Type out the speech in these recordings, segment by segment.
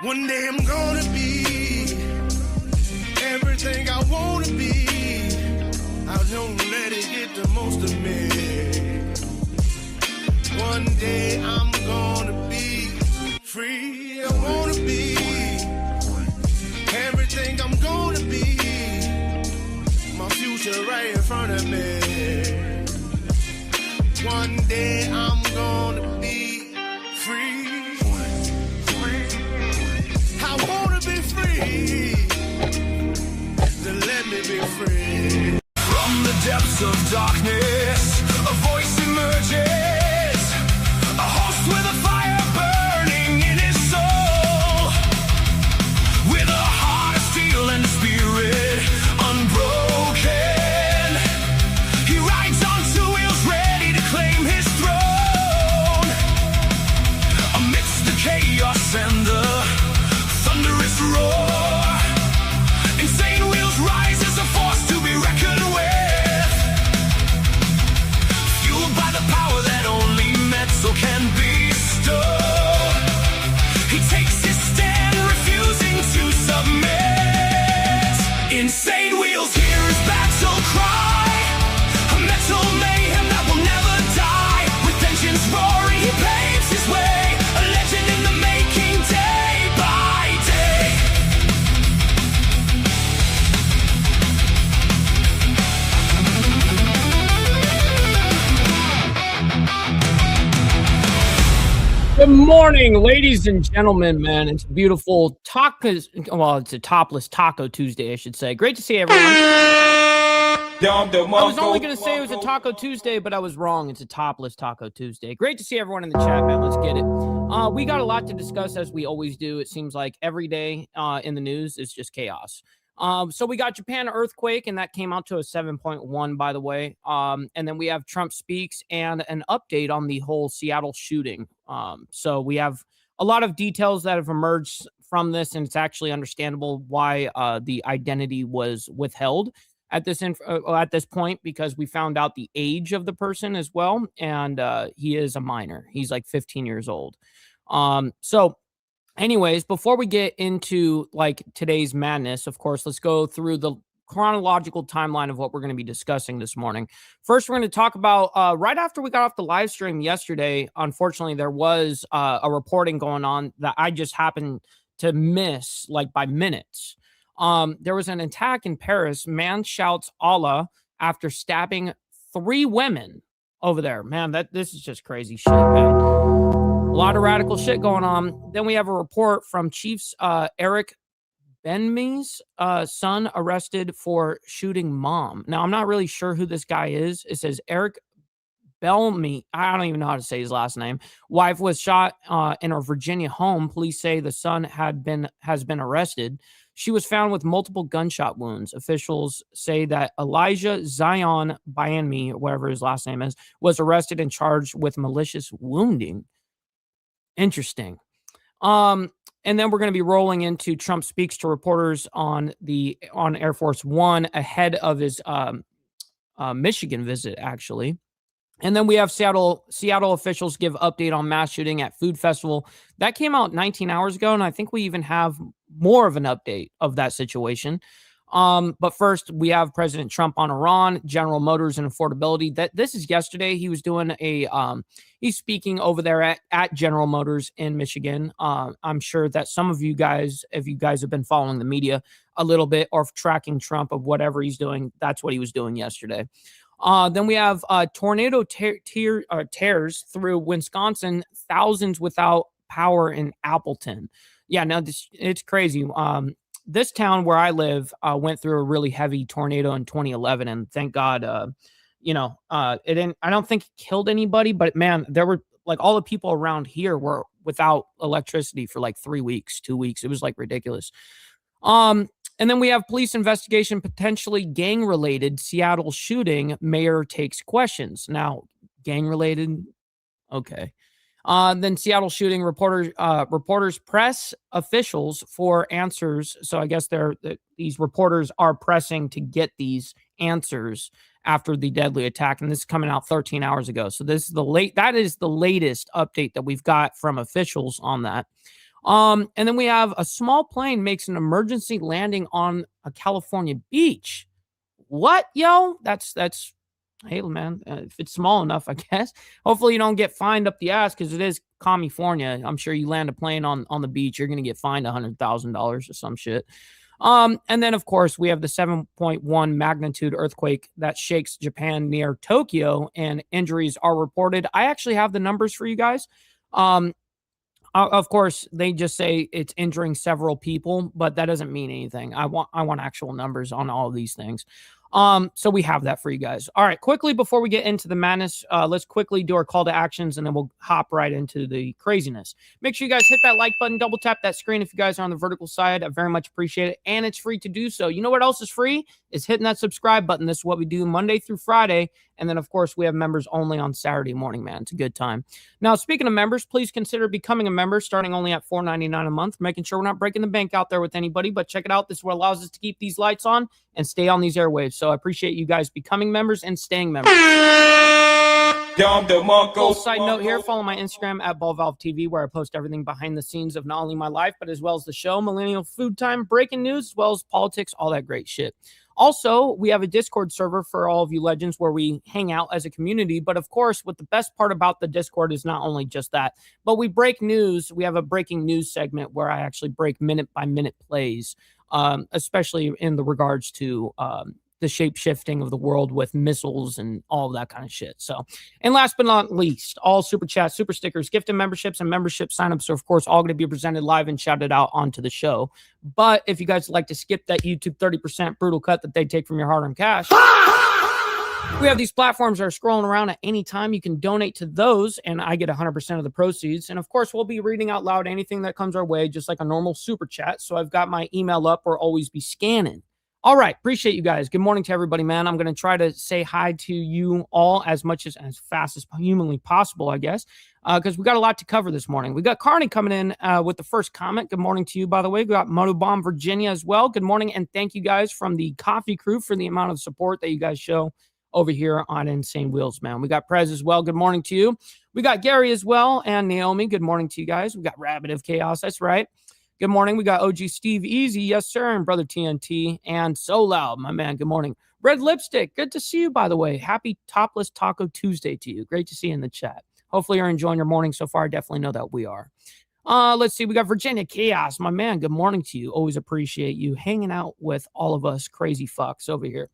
One day I'm gonna be everything I wanna be. I don't let it get the most of me. One day I'm gonna be free. I wanna be everything I'm gonna be. My future right in front of me. One day I'm gonna be free. I wanna be free. Then let me be free. From the depths of darkness, a voice emerges. A host with a fire burning in his soul. With a heart of steel and a spirit unbroken. He rides on two wheels ready to claim his throne. Amidst the chaos and the thunderous roar, insane wheels rise as a force to be reckoned with. Fueled by the power that only metal can bestow. He takes his stand, refusing to submit. Insane wheels hear his battle cry. A metal mayhem that will never die. With engines roaring, he paves his way. A legend in the making, day by day. Good morning, ladies and gentlemen, man. It's a beautiful tacos. Well, it's a topless Taco Tuesday, I should say. Great to see everyone. I was only going to say it was a Taco Tuesday, but I was wrong. It's a topless Taco Tuesday. Great to see everyone in the chat, man. Let's get it. We got a lot to discuss, as we always do. It seems like every day in the news is just chaos. So we got Japan earthquake, and that came out to a 7.1, by the way. And then we have Trump speaks and an update on the whole Seattle shooting. So we have a lot of details that have emerged from this, and it's actually understandable why the identity was withheld at this point, because we found out the age of the person as well, and he is a minor. He's like 15 years old. So anyways, before we get into like today's madness, of course, let's go through the chronological timeline of what we're going to be discussing this morning. First, we're going to talk about right after we got off the live stream yesterday. Unfortunately, there was a reporting going on that I just happened to miss like by minutes. There was an attack in Paris. Man shouts Allah after stabbing 3 women over there. Man, this is just crazy shit, man. A lot of radical shit going on. Then we have a report from Chiefs Eric Benmi's son arrested for shooting mom. Now, I'm not really sure who this guy is. It says Eric Bellamy. I don't even know how to say his last name. Wife was shot in her Virginia home. Police say the son has been arrested. She was found with multiple gunshot wounds. Officials say that Elijah Zion Bianmi, whatever his last name is, was arrested and charged with malicious wounding. Interesting. And then we're going to be rolling into Trump speaks to reporters on Air Force One ahead of his Michigan visit, actually. And then we have Seattle officials give update on mass shooting at food festival. That came out 19 hours ago, and I think we even have more of an update of that situation. But first, we have President Trump on Iran, General Motors, and affordability. This is yesterday. He was doing he's speaking over there at General Motors in Michigan. I'm sure that some of you guys, if you guys have been following the media a little bit or tracking Trump of whatever he's doing, that's what he was doing yesterday. Then we have tornado tears through Wisconsin, thousands without power in Appleton. Yeah, no, it's crazy. This town where I live went through a really heavy tornado in 2011, and thank God, it didn't. I don't think it killed anybody, but man, there were like all the people around here were without electricity for like 3 weeks, 2 weeks. It was like ridiculous. And then we have police investigation, potentially gang-related Seattle shooting. Mayor takes questions. Now, gang-related, okay. Then Seattle shooting, reporters press officials for answers. So I guess these reporters are pressing to get these answers after the deadly attack, and this is coming out 13 hours ago. So that is the latest update that we've got from officials on that. And then we have a small plane makes an emergency landing on a California beach. What, yo? That's hey, man, if it's small enough, I guess. Hopefully you don't get fined up the ass because it is California. I'm sure you land a plane on the beach, you're going to get fined $100,000 or some shit. And then, of course, we have the 7.1 magnitude earthquake that shakes Japan near Tokyo, and injuries are reported. I actually have the numbers for you guys. Of course, they just say it's injuring several people, but that doesn't mean anything. I want actual numbers on all of these things. So we have that for you guys. All right, quickly before we get into the madness, let's quickly do our call to actions, and then we'll hop right into the craziness. Make sure you guys hit that like button, double tap that screen if you guys are on the vertical side. I very much appreciate it, and it's free to do so. You know what else is free? Is hitting that subscribe button. This is what we do Monday through Friday, and then of course we have members only on Saturday morning, man. It's a good time. Now, speaking of members, please consider becoming a member, starting only at $4.99 a month, making sure we're not breaking the bank out there with anybody, but check it out. This is what allows us to keep these lights on and stay on these airwaves. So I appreciate you guys becoming members and staying members. Full side note here, follow my Instagram at BallValveTV, where I post everything behind the scenes of not only my life, but as well as the show, Millennial Food Time, breaking news, as well as politics, all that great shit. Also, we have a Discord server for all of you legends where we hang out as a community. But of course, what the best part about the Discord is not only just that, but we break news. We have a breaking news segment where I actually break minute by minute plays, especially in the regards to the shape shifting of the world with missiles and all that kind of shit. So, and last but not least, all super chats, super stickers, gifted memberships, and membership signups are, of course, all going to be presented live and shouted out onto the show. But if you guys like to skip that YouTube 30% brutal cut that they take from your hard-earned cash, we have these platforms that are scrolling around at any time. You can donate to those, and I get 100% of the proceeds. And of course, we'll be reading out loud anything that comes our way, just like a normal super chat. So I've got my email up or always be scanning. All right. Appreciate you guys. Good morning to everybody, man. I'm going to try to say hi to you all as fast as humanly possible, I guess, because we got a lot to cover this morning. We got Carney coming in with the first comment. Good morning to you, by the way. We got Motobomb Virginia as well. Good morning, and thank you guys from the coffee crew for the amount of support that you guys show over here on Insane Wheels, man. We got Prez as well. Good morning to you. We got Gary as well, and Naomi. Good morning to you guys. We got Rabbit of Chaos. That's right. Good morning. We got OG Steve Easy. Yes, sir. And Brother TNT. And So Loud, my man. Good morning. Red Lipstick. Good to see you, by the way. Happy Topless Taco Tuesday to you. Great to see you in the chat. Hopefully you're enjoying your morning so far. I definitely know that we are. Let's see. We got Virginia Chaos, my man. Good morning to you. Always appreciate you hanging out with all of us crazy fucks over here.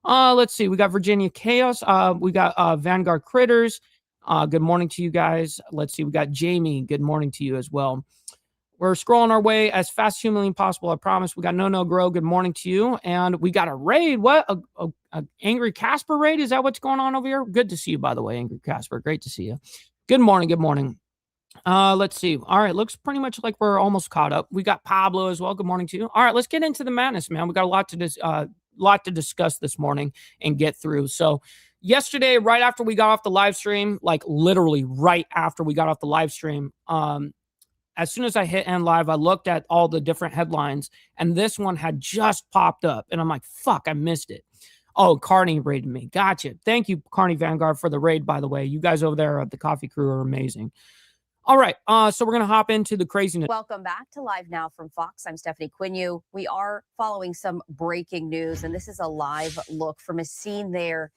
Let's see. We got Virginia Chaos. We got Vanguard Critters. Good morning to you guys. Let's see. We got Jamie. Good morning to you as well. We're scrolling our way as fast as humanly possible. I promise. We got No Grow. Good morning to you. And we got a raid. What? A Angry Casper raid? Is that what's going on over here? Good to see you, by the way, Angry Casper. Great to see you. Good morning. Good morning. Let's see. All right. Looks pretty much like we're almost caught up. We got Pablo as well. Good morning to you. All right. Let's get into the madness, man. We got a lot to discuss this morning and get through. So yesterday, right after we got off the live stream, like literally right after we got off the live stream, as soon as I hit end live, I looked at all the different headlines, and this one had just popped up, and I'm like, fuck, I missed it. Oh, Carney raided me. Gotcha. Thank you, Carney Vanguard, for the raid, by the way. You guys over there at the coffee crew are amazing. All right, so we're going to hop into the craziness. Welcome back to Live Now from Fox. I'm Stephanie Quinu. We are following some breaking news, and this is a live look from a scene there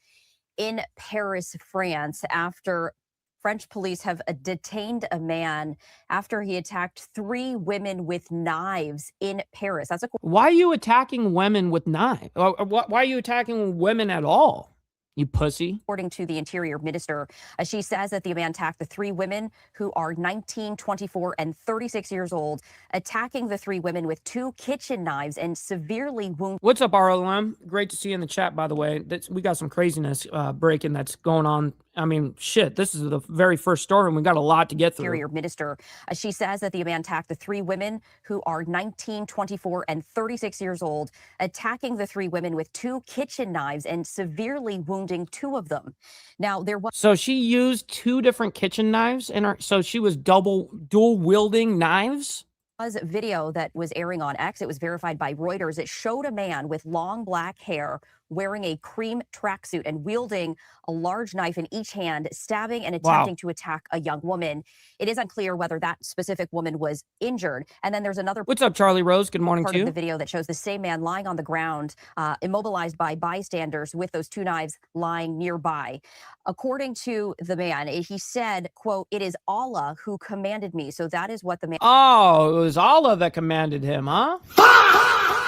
in Paris, France, after French police have detained a man after he attacked 3 women with knives in Paris. Why are you attacking women with knives? Why are you attacking women at all? You pussy. According to the Interior Minister, she says that the man attacked the 3 women who are 19, 24, and 36 years old, attacking the 3 women with 2 kitchen knives and severely wounded. What's up, RLM? Great to see you in the chat, by the way. We got some craziness breaking that's going on. I mean, shit, this is the very first story, and we got a lot to get through. Interior Minister, she says that the man attacked the 3 women who are 19, 24, and 36 years old, attacking the 3 women with 2 kitchen knives and severely wounding 2 of them. Now, there was... So she used 2 different kitchen knives in her... So she was dual wielding knives? Was video that was airing on X. It was verified by Reuters. It showed a man with long black hair wearing a cream tracksuit and wielding a large knife in each hand, stabbing and attempting to attack a young woman. It is unclear whether that specific woman was injured. And then there's another. What's up, Charlie Rose? Good morning part to you. of the video that shows the same man lying on the ground, immobilized by bystanders with those two knives lying nearby. According to the man, he said, quote, "It is Allah who commanded me." So that is what the man. Oh, it was Allah that commanded him, huh?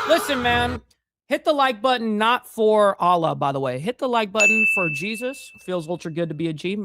Listen, man, hit the like button, not for Allah, by the way. Hit the like button for Jesus. Feels ultra good to be a G.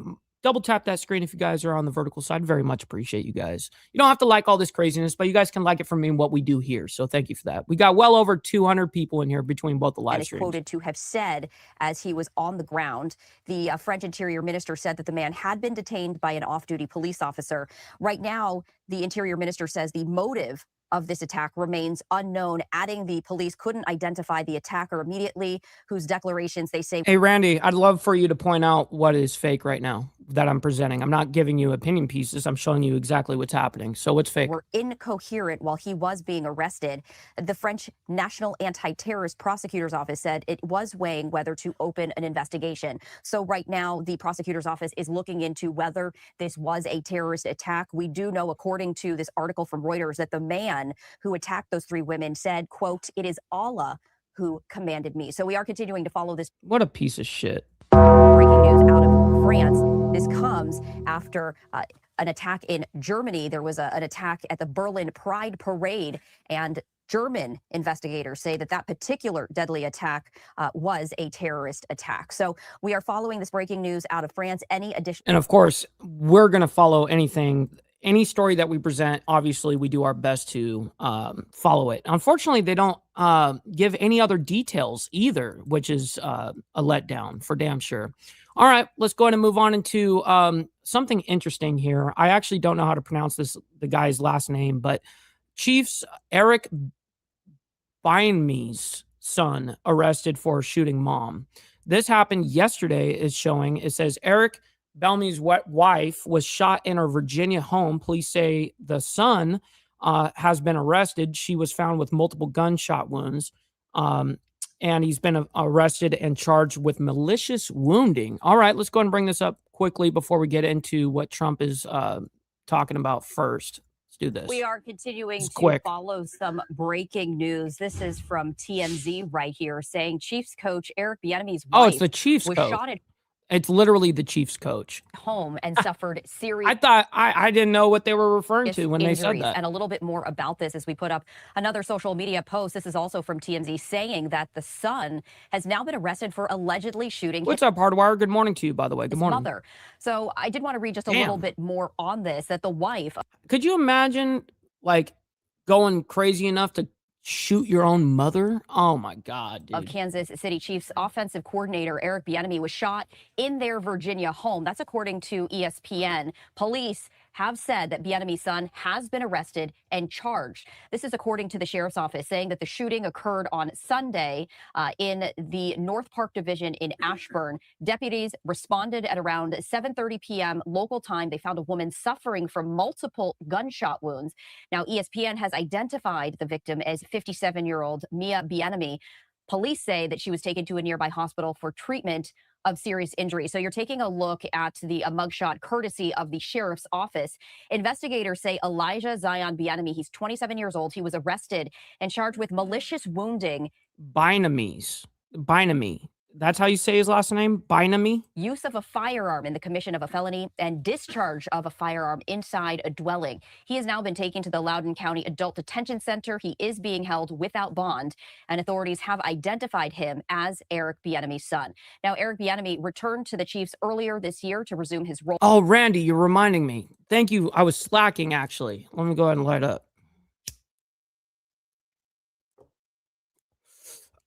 Double tap that screen if you guys are on the vertical side. Very much appreciate you guys. You don't have to like all this craziness, but you guys can like it from me and what we do here. So thank you for that. We got well over 200 people in here between both the live and is streams. Quoted to have said as he was on the ground. The French Interior Minister said that the man had been detained by an off-duty police officer. Right now, the Interior Minister says the motive of this attack remains unknown, adding the police couldn't identify the attacker immediately, whose declarations they say. Hey, Randy, I'd love for you to point out what is fake right now that I'm presenting. I'm not giving you opinion pieces. I'm showing you exactly what's happening. So what's fake? Were incoherent while he was being arrested. The French National Anti-Terrorist Prosecutor's Office said it was weighing whether to open an investigation. So right now, the prosecutor's office is looking into whether this was a terrorist attack. We do know, according to this article from Reuters, that the man who attacked those three women said, quote, "It is Allah who commanded me." So we are continuing to follow this. What a piece of shit. Breaking news out of France. This comes after an attack in Germany. There was an attack at the Berlin Pride Parade, and German investigators say that particular deadly attack was a terrorist attack. So we are following this breaking news out of France. Any additional? And of course, we're going to follow any story that we present. Obviously, we do our best to follow it. Unfortunately, they don't give any other details either, which is a letdown for damn sure. All right, let's go ahead and move on into something interesting here. I actually don't know how to pronounce the guy's last name, but Chiefs Eric Bieniemy's son arrested for shooting mom. This happened yesterday. Is showing. It says Eric Bieniemy's wife was shot in her Virginia home. Police say the son has been arrested. She was found with multiple gunshot wounds, and he's been arrested and charged with malicious wounding. All right, let's go ahead and bring this up quickly before we get into what Trump is talking about first. Do this. We are continuing to follow some breaking news. This is from TMZ right here, saying Chiefs coach Eric Bieniemy's wife. Oh, it's the Chiefs was coach. Shot at It's literally the Chiefs coach. Home and suffered serious. I thought I didn't know what they were referring to when they said that. And a little bit more about this as we put up another social media post. This is also from TMZ saying that the son has now been arrested for allegedly shooting. What's up, Hardwire? Good morning to you, by the way. Good morning. Mother. So I did want to read just a little bit more on this. That the wife. Could you imagine like going crazy enough to shoot your own mother? Oh my God, dude. Of Kansas City Chiefs offensive coordinator Eric Bieniemy was shot in their Virginia home. That's according to ESPN. Police have said that Bieniemy's son has been arrested and charged. This is according to the sheriff's office, saying that the shooting occurred on Sunday in the North Park Division in Ashburn. Deputies responded at around 7:30 p.m. local time. They found a woman suffering from multiple gunshot wounds. Now, ESPN has identified the victim as 57-year-old Mia Bieniemy. Police say that she was taken to a nearby hospital for treatment of serious injury. So you're taking a look at the mugshot courtesy of the sheriff's office. Investigators say Elijah Zion Bieniemy, he's 27 years old. He was arrested and charged with malicious wounding. Bieniemy. That's how you say his last name? Bieniemy? Use of a firearm in the commission of a felony and discharge of a firearm inside a dwelling. He has now been taken to the Loudoun County Adult Detention Center. He is being held without bond, and authorities have identified him as Eric Bieniemy's son. Now, Eric Bieniemy returned to the Chiefs earlier this year to resume his role. Oh, Randy, you're reminding me. Thank you. I was slacking, actually. Let me go ahead and light up.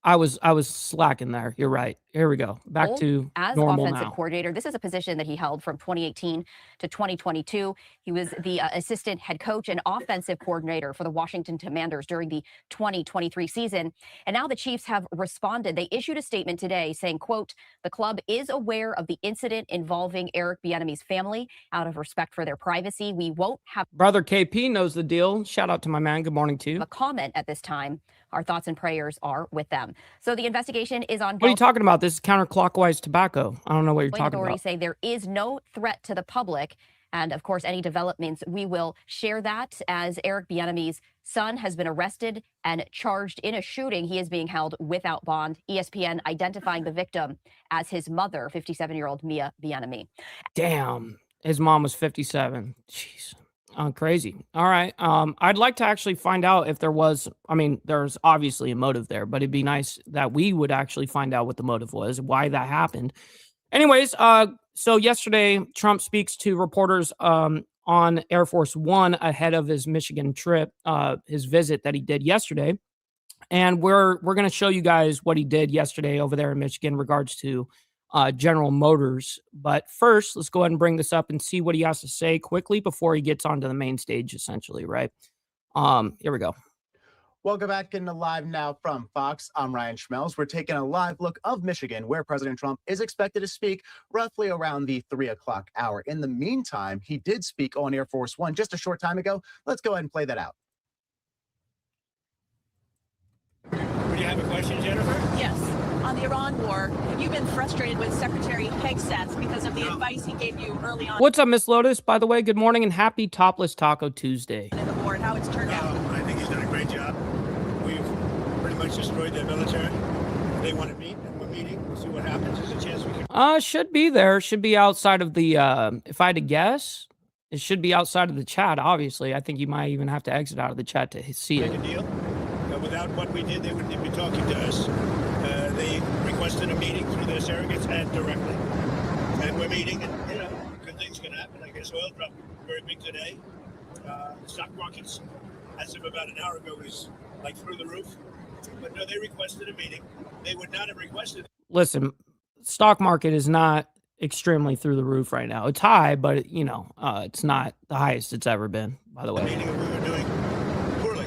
I was slacking there. You're right. Here we go. Back to as normal offensive now. coordinator. This is a position that he held from 2018 to 2022. He was the assistant head coach and offensive coordinator for the Washington Commanders during the 2023 season. And now the Chiefs have responded. They issued a statement today saying, quote, "The club is aware of the incident involving Eric Bieniemy's family. Out of respect for their privacy, we won't have..." Brother KP knows the deal. Shout out to my man. Good morning to you. A comment at this time. Our thoughts and prayers are with them. So the investigation is ongoing. What are you talking about? This is counterclockwise tobacco. I don't know what you're talking Authorities about. say there is no threat to the public. And of course, any developments, we will share that as Eric Bieniemy's son has been arrested and charged in a shooting. He is being held without bond. ESPN identifying the victim as his mother, 57-year-old Mia Bieniemy. Damn. His mom was 57. Jeez. Crazy. All right. I'd like to actually find out if there was, I mean, there's obviously a motive there, but it'd be nice that we would actually find out what the motive was, why that happened. Anyways, so yesterday, Trump speaks to reporters on Air Force One ahead of his Michigan trip, his visit that he did yesterday. And we're going to show you guys what he did yesterday over there in Michigan in regards to General Motors. But first, let's go ahead and bring this up and see what he has to say quickly before he gets onto the main stage, essentially, right? Here we go. Welcome back into Live Now from Fox. I'm Ryan Schmelz. We're taking a live look of Michigan, where President Trump is expected to speak roughly around the 3 o'clock hour. In the meantime, he did speak on Air Force One just a short time ago. Let's go ahead and play that out. Would you have a question, Jennifer? Yes. On the Iran war, have you been frustrated with Secretary Hegseth because of the advice he gave you early on What's up, Miss Lotus? By the way, good morning and happy Topless Taco Tuesday. in the war and how it's turned out? I think he's done a great job. We've pretty much destroyed their military. They want to meet, and we're meeting. We'll see what happens. There's a chance we can. Should be there. Should be outside of the, if I had to guess, it should be outside of the chat, obviously. I think you might even have to exit out of the chat to see Make it. a deal. Without what we did, they wouldn't even be talking to us. They requested a meeting through their surrogates and directly. And we're meeting, and, you know, good things can happen. I guess oil dropped very big today. The stock markets, as of about an hour ago, was like through the roof. But no, they requested a meeting. They would not have requested. Listen, stock market is not extremely through the roof right now. It's high, but, you know, it's not the highest it's ever been, by the way. Meeting and we were doing poorly.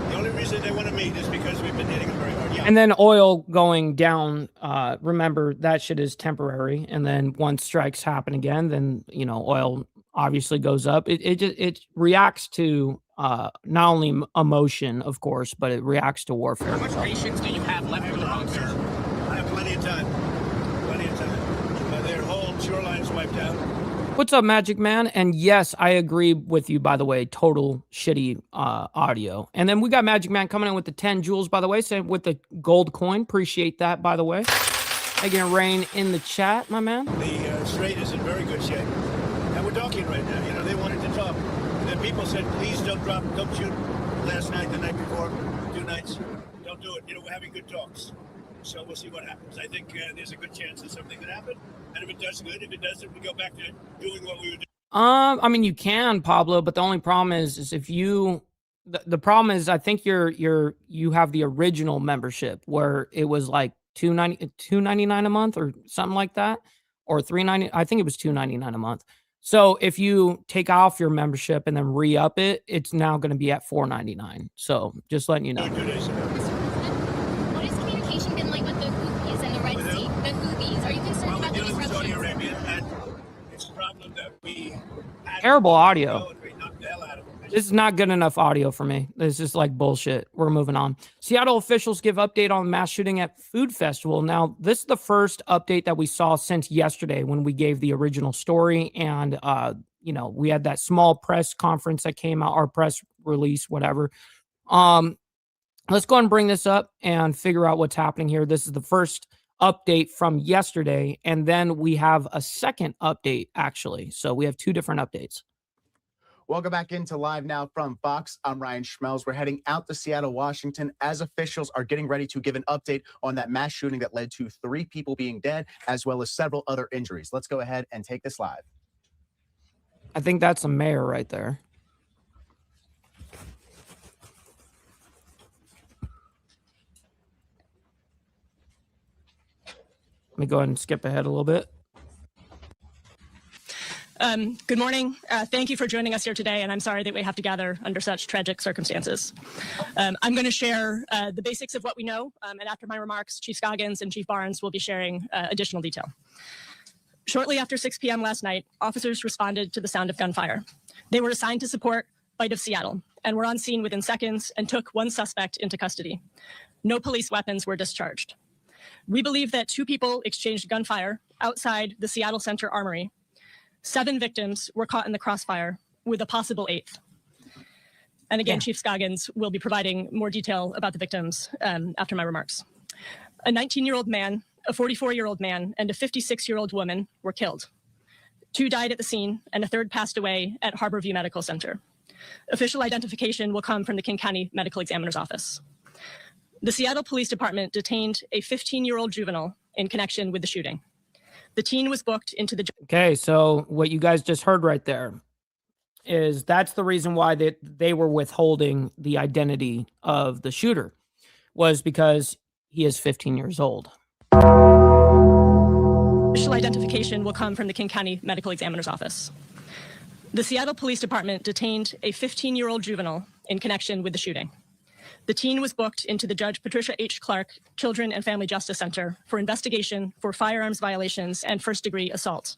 The only reason they want to meet is because we've been hitting them very hard. Yeah. And then oil going down, remember that shit is temporary. And then once strikes happen again, then, you know, oil obviously goes up. It reacts to not only emotion, of course, but it reacts to warfare. How much patience do you have left with Iran, sir? I have plenty of time. Plenty of time. Their whole shoreline's wiped out. What's up, Magic Man? And yes, I agree with you, by the way. Total shitty audio. And then we got Magic Man coming in with the 10 jewels, by the way, saying with the gold coin. Appreciate that, by the way. Making it rain in the chat, my man. The strait is in very good shape. And we're talking right now. You know, they wanted to talk. And then people said, please don't shoot last night, the night before, 2 nights. Don't do it. You know, we're having good talks. So we'll see what happens. I think there's a good chance of something that happened. And if it does, good. If it doesn't, we go back to doing what we were doing. I mean, you can, Pablo, but the only problem is if you, the problem is I think you have the original membership where it was like $2.99 a month or something like that, or $3.90. I think it was $2.99 a month. So if you take off your membership and then re-up it, it's now going to be at $4.99. So just letting you know. 2 days ago. What has communication been like with the Houthis and the Red Sea? The Houthis, are you concerned Well, about we're the dealing with Saudi disruptions? Arabia, and it's a problem that we had. Terrible audio. We knocked the hell out of them. This is not good enough audio for me. This is like bullshit. We're moving on. Seattle officials give update on mass shooting at food festival. Now, this is the first update that we saw since yesterday when we gave the original story. And, you know, we had that small press conference that came out, our press release, whatever. Let's go ahead and bring this up and figure out what's happening here. This is the first update from yesterday. And then we have a second update, actually. So we have 2 different updates. Welcome back into Live Now from Fox. I'm Ryan Schmelz. We're heading out to Seattle, Washington, as officials are getting ready to give an update on that mass shooting that led to 3 people being dead, as well as several other injuries. Let's go ahead and take this live. I think that's a mayor right there. Let me go ahead and skip ahead a little bit. Good morning. Thank you for joining us here today, and I'm sorry that we have to gather under such tragic circumstances. I'm going to share the basics of what we know, and after my remarks, Chief Scoggins and Chief Barnes will be sharing additional detail. Shortly after 6 p.m. last night, officers responded to the sound of gunfire. They were assigned to support Fight of Seattle and were on scene within seconds and took one suspect into custody. No police weapons were discharged. We believe that 2 people exchanged gunfire outside the Seattle Center Armory. 7 victims were caught in the crossfire, with a possible 8th. And again, Chief Scoggins will be providing more detail about the victims after my remarks. A 19-year-old man, a 44-year-old man, and a 56-year-old woman were killed. 2 died at the scene, and a 3rd passed away at Harborview Medical Center. Official identification will come from the King County Medical Examiner's Office. The Seattle Police Department detained a 15-year-old juvenile in connection with the shooting. The teen was booked into the... Okay, so what you guys just heard right there is that's the reason why they were withholding the identity of the shooter, was because he is 15 years old. Official identification will come from the King County Medical Examiner's Office. The Seattle Police Department detained a 15-year-old juvenile in connection with the shooting. The teen was booked into the Judge Patricia H. Clark Children and Family Justice Center for investigation for firearms violations and first-degree assault.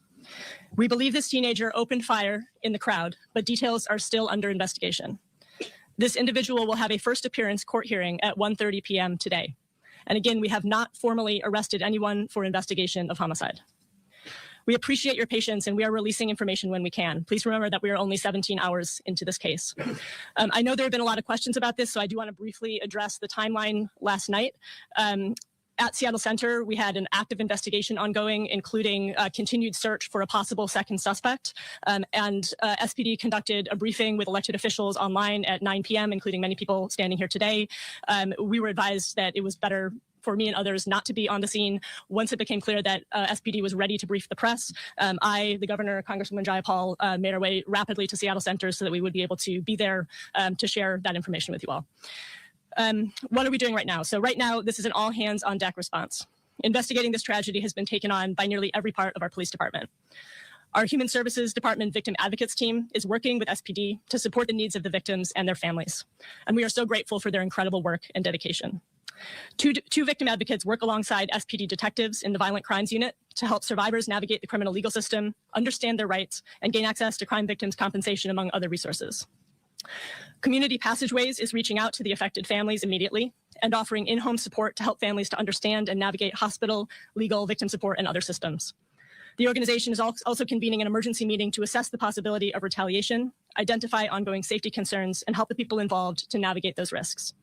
We believe this teenager opened fire in the crowd, but details are still under investigation. This individual will have a first appearance court hearing at 1:30 p.m. today. And again, we have not formally arrested anyone for investigation of homicide. We appreciate your patience, and we are releasing information when we can. Please remember that we are only 17 hours into this case. I know there have been a lot of questions about this, so I do want to briefly address the timeline last night. At Seattle Center, we had an active investigation ongoing, including continued search for a possible second suspect. SPD conducted a briefing with elected officials online at 9 p.m., including many people standing here today. We were advised that it was better for me and others not to be on the scene. Once it became clear that SPD was ready to brief the press, I, the governor, Congresswoman Jayapal, made our way rapidly to Seattle Center so that we would be able to be there to share that information with you all. What are we doing right now? So right now, this is an all hands on deck response. Investigating this tragedy has been taken on by nearly every part of our police department. Our Human Services Department Victim Advocates team is working with SPD to support the needs of the victims and their families. And we are so grateful for their incredible work and dedication. Two victim advocates work alongside SPD detectives in the Violent Crimes Unit to help survivors navigate the criminal legal system, understand their rights, and gain access to crime victims' compensation, among other resources. Community Passageways is reaching out to the affected families immediately and offering in-home support to help families to understand and navigate hospital, legal, victim support, and other systems. The organization is also convening an emergency meeting to assess the possibility of retaliation, identify ongoing safety concerns, and help the people involved to navigate those risks.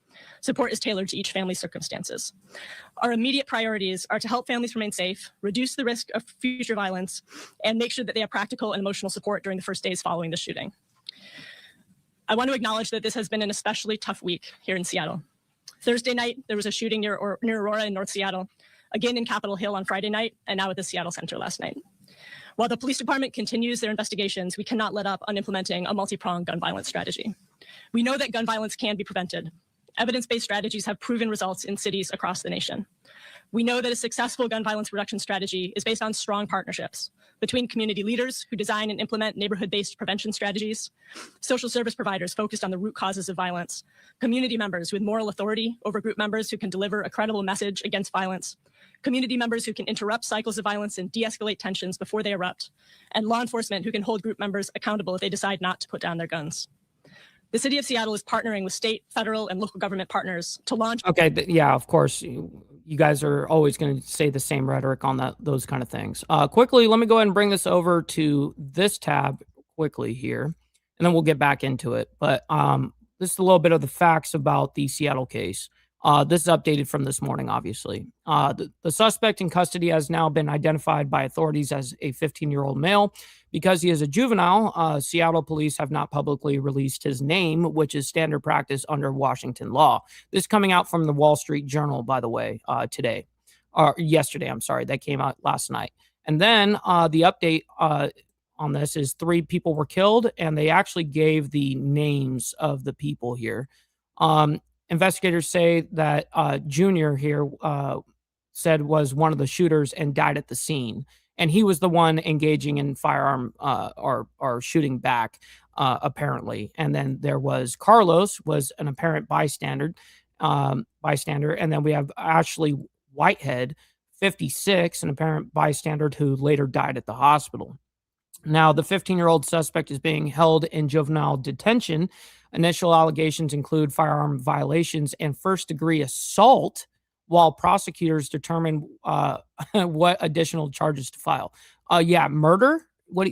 Support is tailored to each family's circumstances. Our immediate priorities are to help families remain safe, reduce the risk of future violence, and make sure that they have practical and emotional support during the first days following the shooting. I want to acknowledge that this has been an especially tough week here in Seattle. Thursday night, there was a shooting near Aurora in North Seattle, again in Capitol Hill on Friday night, and now at the Seattle Center last night. While the police department continues their investigations, we cannot let up on implementing a multi-pronged gun violence strategy. We know that gun violence can be prevented. Evidence-based strategies have proven results in cities across the nation. We know that a successful gun violence reduction strategy is based on strong partnerships between community leaders who design and implement neighborhood-based prevention strategies, social service providers focused on the root causes of violence, community members with moral authority over group members who can deliver a credible message against violence, community members who can interrupt cycles of violence and de-escalate tensions before they erupt, and law enforcement who can hold group members accountable if they decide not to put down their guns. The city of Seattle is partnering with state, federal, and local government partners to launch. Okay, yeah, of course. You guys are always going to say the same rhetoric on those kind of things. Quickly, let me go ahead and bring this over to this tab quickly here, and then we'll get back into it. But this is a little bit of the facts about the Seattle case. This is updated from this morning, obviously. The suspect in custody has now been identified by authorities as a 15-year-old male. Because he is a juvenile, Seattle police have not publicly released his name, which is standard practice under Washington law. This is coming out from the Wall Street Journal, by the way, yesterday, I'm sorry, that came out last night. And then the update on this is 3 people were killed, and they actually gave the names of the people here. Investigators say that Junior here said was one of the shooters and died at the scene. And he was the one engaging in firearm or shooting back, apparently. And then there was Carlos, was an apparent bystander. And then we have Ashley Whitehead, 56, an apparent bystander who later died at the hospital. Now, the 15-year-old suspect is being held in juvenile detention. Initial allegations include firearm violations and first-degree assault, while prosecutors determine what additional charges to file. Murder? What?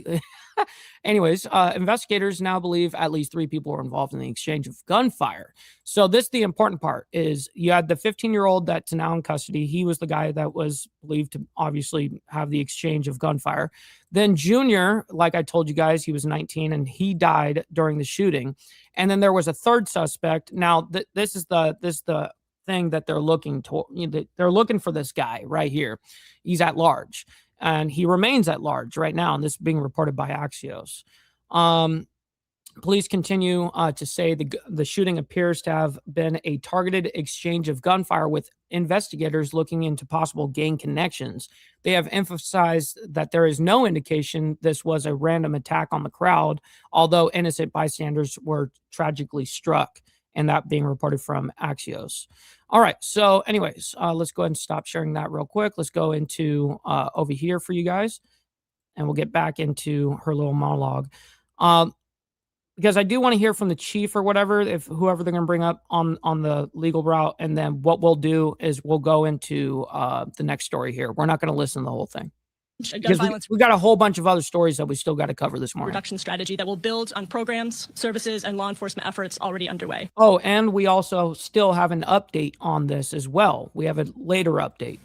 Anyways, investigators now believe at least 3 people were involved in the exchange of gunfire. So this, the important part, is you had the 15-year-old that's now in custody. He was the guy that was believed to obviously have the exchange of gunfire. Then Junior, like I told you guys, he was 19 and he died during the shooting. And then there was a third suspect. Now this is the thing that they're looking to. They're looking for this guy right here. He's at large. And he remains at large right now, and this is being reported by Axios. Police continue to say the shooting appears to have been a targeted exchange of gunfire, with investigators looking into possible gang connections. They have emphasized that there is no indication this was a random attack on the crowd, although innocent bystanders were tragically struck, and that being reported from Axios. All right. So anyways, let's go ahead and stop sharing that real quick. Let's go into over here for you guys, and we'll get back into her little monologue. Because I do want to hear from the chief or whatever, if whoever they're going to bring up on the legal route. And then what we'll do is we'll go into the next story here. We're not going to listen to the whole thing. Because we got a whole bunch of other stories that we still got to cover this morning. Reduction strategy that will build on programs, services, and law enforcement efforts already underway. Oh, and we also still have an update on this as well. We have a later update.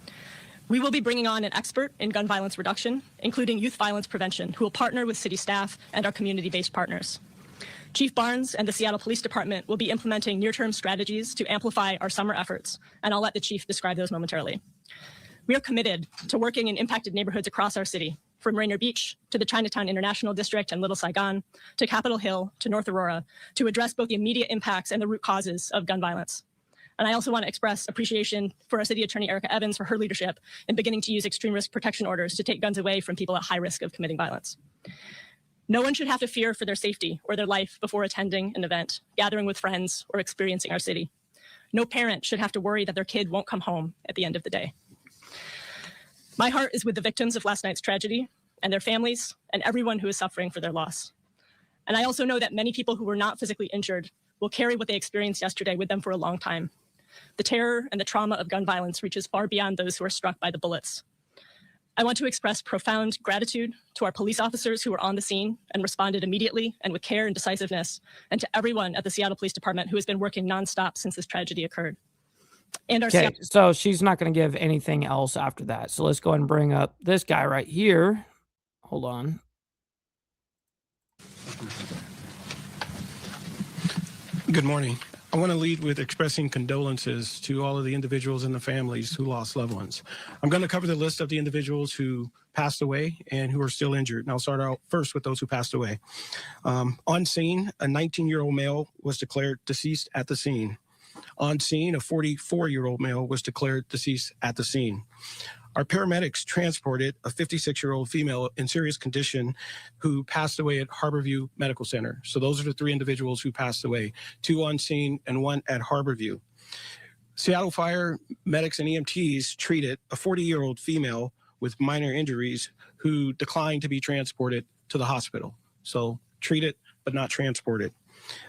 We will be bringing on an expert in gun violence reduction, including youth violence prevention, who will partner with city staff and our community-based partners. Chief Barnes and the Seattle Police Department will be implementing near-term strategies to amplify our summer efforts, and I'll let the chief describe those momentarily. We are committed to working in impacted neighborhoods across our city, from Rainier Beach to the Chinatown International District and Little Saigon, to Capitol Hill, to North Aurora, to address both the immediate impacts and the root causes of gun violence. And I also want to express appreciation for our city attorney, Erica Evans, for her leadership in beginning to use extreme risk protection orders to take guns away from people at high risk of committing violence. No one should have to fear for their safety or their life before attending an event, gathering with friends, or experiencing our city. No parent should have to worry that their kid won't come home at the end of the day. My heart is with the victims of last night's tragedy and their families and everyone who is suffering for their loss. And I also know that many people who were not physically injured will carry what they experienced yesterday with them for a long time. The terror and the trauma of gun violence reaches far beyond those who are struck by the bullets. I want to express profound gratitude to our police officers who were on the scene and responded immediately and with care and decisiveness, and to everyone at the Seattle Police Department who has been working nonstop since this tragedy occurred. And our so she's not going to give anything else after that. So let's go ahead and bring up this guy right here. Hold on. Good morning. I want to lead with expressing condolences to all of the individuals and the families who lost loved ones. I'm going to cover the list of the individuals who passed away and who are still injured. And I'll start out first with those who passed away. On scene, a 19-year-old male was declared deceased at the scene. On scene, a 44-year-old male was declared deceased at the scene. Our paramedics transported a 56-year-old female in serious condition who passed away at Harborview Medical Center. So those are the 3 individuals who passed away, 2 on scene and 1 at Harborview. Seattle Fire medics and EMTs treated a 40-year-old female with minor injuries who declined to be transported to the hospital. So treated, but not transported.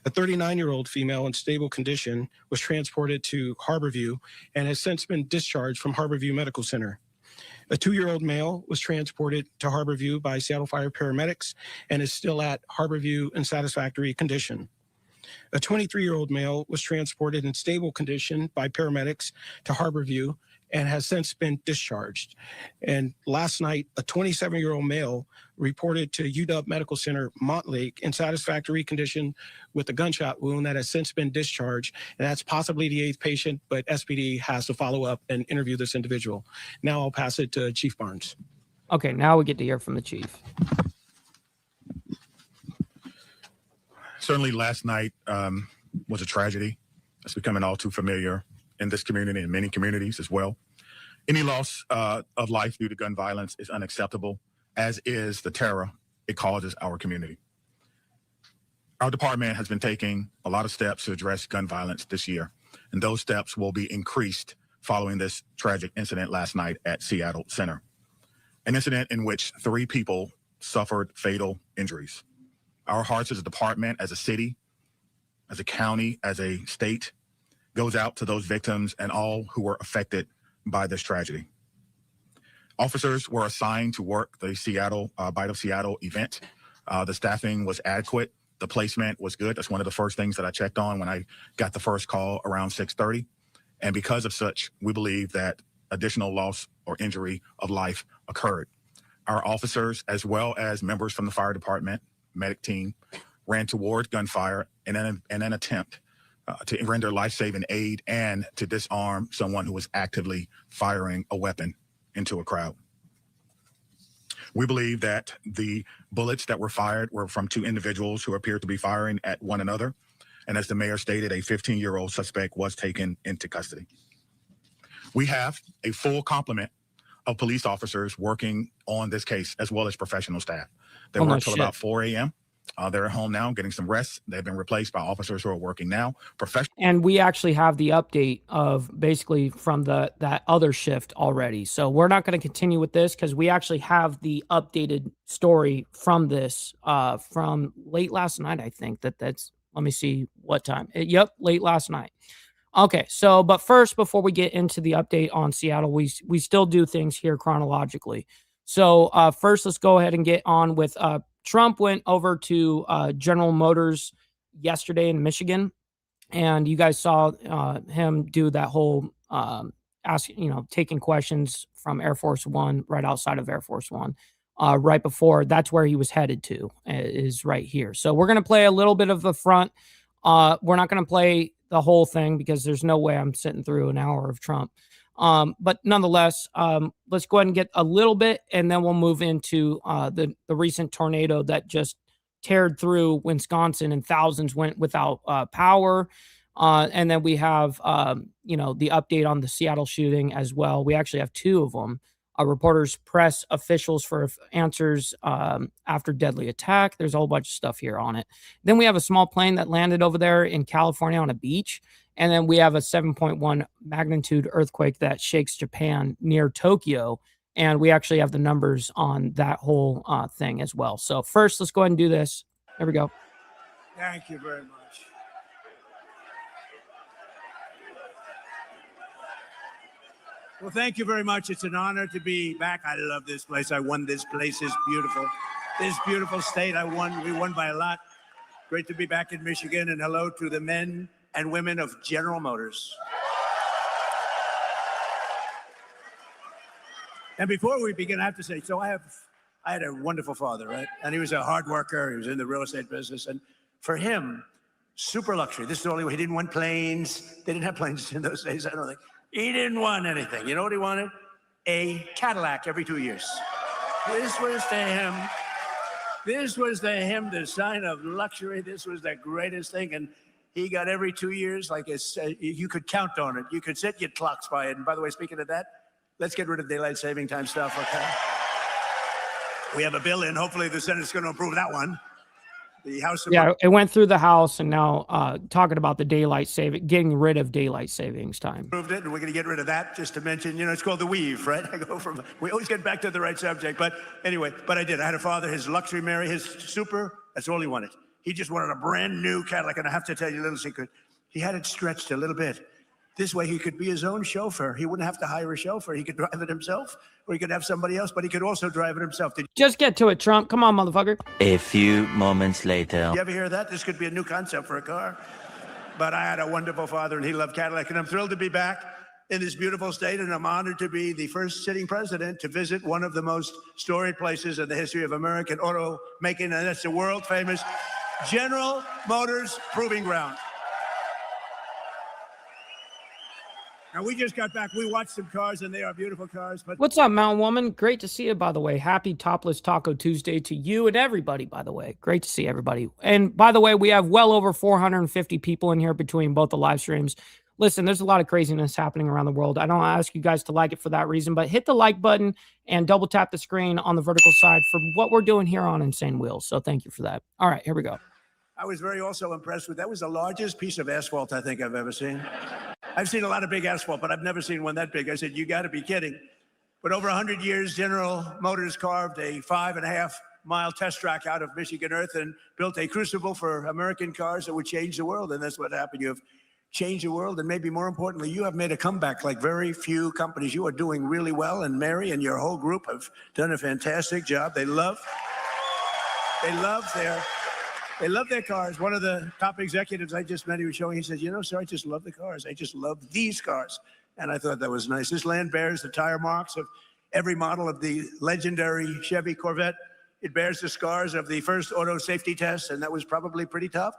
A 39-year-old female in stable condition was transported to Harborview and has since been discharged from Harborview Medical Center. A 2-year-old male was transported to Harborview by Seattle Fire paramedics and is still at Harborview in satisfactory condition. A 23-year-old male was transported in stable condition by paramedics to Harborview and has since been discharged. And last night, a 27-year-old male reported to UW Medical Center Montlake in satisfactory condition with a gunshot wound that has since been discharged. And that's possibly the 8th patient, but SPD has to follow up and interview this individual. Now I'll pass it to Chief Barnes. Okay, now we get to hear from the chief. Certainly last night was a tragedy. It's becoming all too familiar in this community and many communities as well. Any loss of life due to gun violence is unacceptable, as is the terror it causes our community. Our department has been taking a lot of steps to address gun violence this year, and those steps will be increased following this tragic incident last night at Seattle Center, an incident in which 3 people suffered fatal injuries. Our hearts as a department, as a city, as a county, as a state, goes out to those victims and all who were affected by this tragedy. Officers were assigned to work the Seattle Bite of Seattle event. The staffing was adequate. The placement was good. That's one of the first things that I checked on when I got the first call around 6:30. And because of such, we believe that additional loss or injury of life occurred. Our officers, as well as members from the fire department, medic team, ran toward gunfire in an attempt to render life-saving aid and to disarm someone who was actively firing a weapon into a crowd. We believe that the bullets that were fired were from 2 individuals who appeared to be firing at one another. And as the mayor stated, a 15-year-old suspect was taken into custody. We have a full complement of police officers working on this case, as well as professional staff. They work till about 4 a.m. They're at home now getting some rest. They've been replaced by officers who are working now. And we actually have the update of basically from that other shift already. So we're not going to continue with this because we actually have the updated story from this from late last night. I think that's, let me see what time. Yep, late last night. Okay, so but first, before we get into the update on Seattle, we still do things here chronologically. So first, let's go ahead and get on with Trump went over to General Motors yesterday in Michigan, and you guys saw him do that whole taking questions from Air Force One right outside of Air Force One. Right before, that's where he was headed to, is right here. So we're going to play a little bit of the front. We're not going to play the whole thing because there's no way I'm sitting through an hour of Trump. But nonetheless, let's go ahead and get a little bit, and then we'll move into the recent tornado that just teared through Wisconsin and thousands went without power. And then we have, the update on the Seattle shooting as well. We actually have 2 of them. Reporters press officials for answers after deadly attack. There's a whole bunch of stuff here on it. Then we have a small plane that landed over there in California on a beach. And then we have a 7.1 magnitude earthquake that shakes Japan near Tokyo. And we actually have the numbers on that whole thing as well. So first, let's go ahead and do this. There we go. Thank you very much. Well, thank you very much. It's an honor to be back. I love this place. I won this place. It's beautiful. This beautiful state. We won by a lot. Great to be back in Michigan. And hello to the men and women of General Motors. And before we begin, I have to say, so I had a wonderful father, right? And he was a hard worker. He was in the real estate business. And for him, super luxury. This is the only way. He didn't want planes. They didn't have planes in those days, I don't think. He didn't want anything. You know what he wanted? A Cadillac every 2 years. This was to him. This was to him the sign of luxury. This was the greatest thing. And he got every 2 years, like you could count on it. You could set your clocks by it. And by the way, speaking of that, let's get rid of daylight saving time stuff, okay? We have a bill in. Hopefully the Senate's going to approve that one. The House of it went through the House, and now talking about the getting rid of daylight savings time. Approved it, and we're going to get rid of that. Just to mention, it's called the weave, right? We always get back to the right subject, but anyway, I did. I had a father, his luxury Mary, his super. That's all he wanted. He just wanted a brand new Cadillac, and I have to tell you a little secret. He had it stretched a little bit. This way, he could be his own chauffeur. He wouldn't have to hire a chauffeur. He could drive it himself, or he could have somebody else, but he could also drive it himself. Just get to it, Trump. Come on, motherfucker. A few moments later. You ever hear that? This could be a new concept for a car. But I had a wonderful father, and he loved Cadillac, and I'm thrilled to be back in this beautiful state, and I'm honored to be the first sitting president to visit one of the most storied places in the history of American auto making, and that's the world-famous General Motors Proving Ground. Now, we just got back. We watched some cars, and they are beautiful cars. But what's up, Mountain Woman? Great to see you, by the way. Happy Topless Taco Tuesday to you and everybody, by the way. Great to see everybody. And by the way, we have well over 450 people in here between both the live streams. Listen, there's a lot of craziness happening around the world. I don't ask you guys to like it for that reason, but hit the like button and double tap the screen on the vertical side for what we're doing here on Insane Wheels. So thank you for that. All right, here we go. I was very also impressed with that was the largest piece of asphalt I think I've ever seen. I've seen a lot of big asphalt, but I've never seen one that big. I said, you got to be kidding. But over 100 years, General Motors carved a 5.5-mile test track out of Michigan earth and built a crucible for American cars that would change the world. And that's what happened. You have changed the world. And maybe more importantly, you have made a comeback like very few companies. You are doing really well. And Mary and your whole group have done a fantastic job. They love their cars. One of the top executives I just met, he was showing, he said, you know, sir, I just love the cars. I just love these cars. And I thought that was nice. This land bears the tire marks of every model of the legendary Chevy Corvette. It bears the scars of the first auto safety test, and that was probably pretty tough.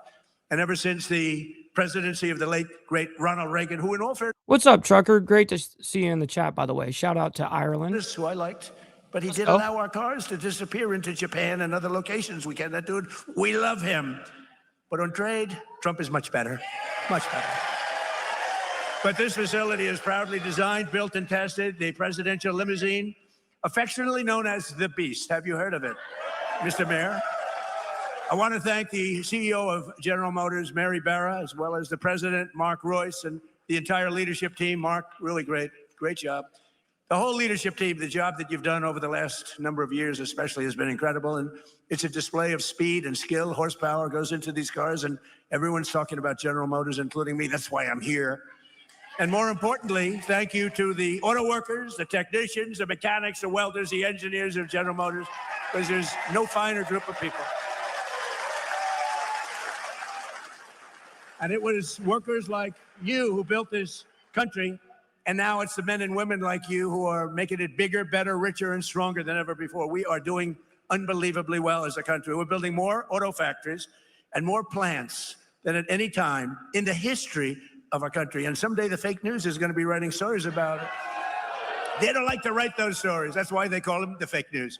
And ever since the presidency of the late, great Ronald Reagan, who in all fairness... What's up, Trucker? Great to see you in the chat, by the way. Shout out to Ireland. ...who I liked. But he did allow our cars to disappear into Japan and other locations. We cannot do it. We love him. But on trade, Trump is much better. Much better. But this facility is proudly designed, built, and tested. The presidential limousine, affectionately known as the Beast. Have you heard of it, Mr. Mayor? I want to thank the CEO of General Motors, Mary Barra, as well as the president, Mark Royce, and the entire leadership team. Mark, really great job. The whole leadership team, the job that you've done over the last number of years especially has been incredible. And it's a display of speed and skill. Horsepower goes into these cars, and everyone's talking about General Motors, including me. That's why I'm here. And more importantly, thank you to the auto workers, the technicians, the mechanics, the welders, the engineers of General Motors, because there's no finer group of people. And it was workers like you who built this country. And now it's the men and women like you who are making it bigger, better, richer, and stronger than ever before. We are doing unbelievably well as a country. We're building more auto factories and more plants than at any time in the history of our country. And someday the fake news is going to be writing stories about it. They don't like to write those stories. That's why they call them the fake news.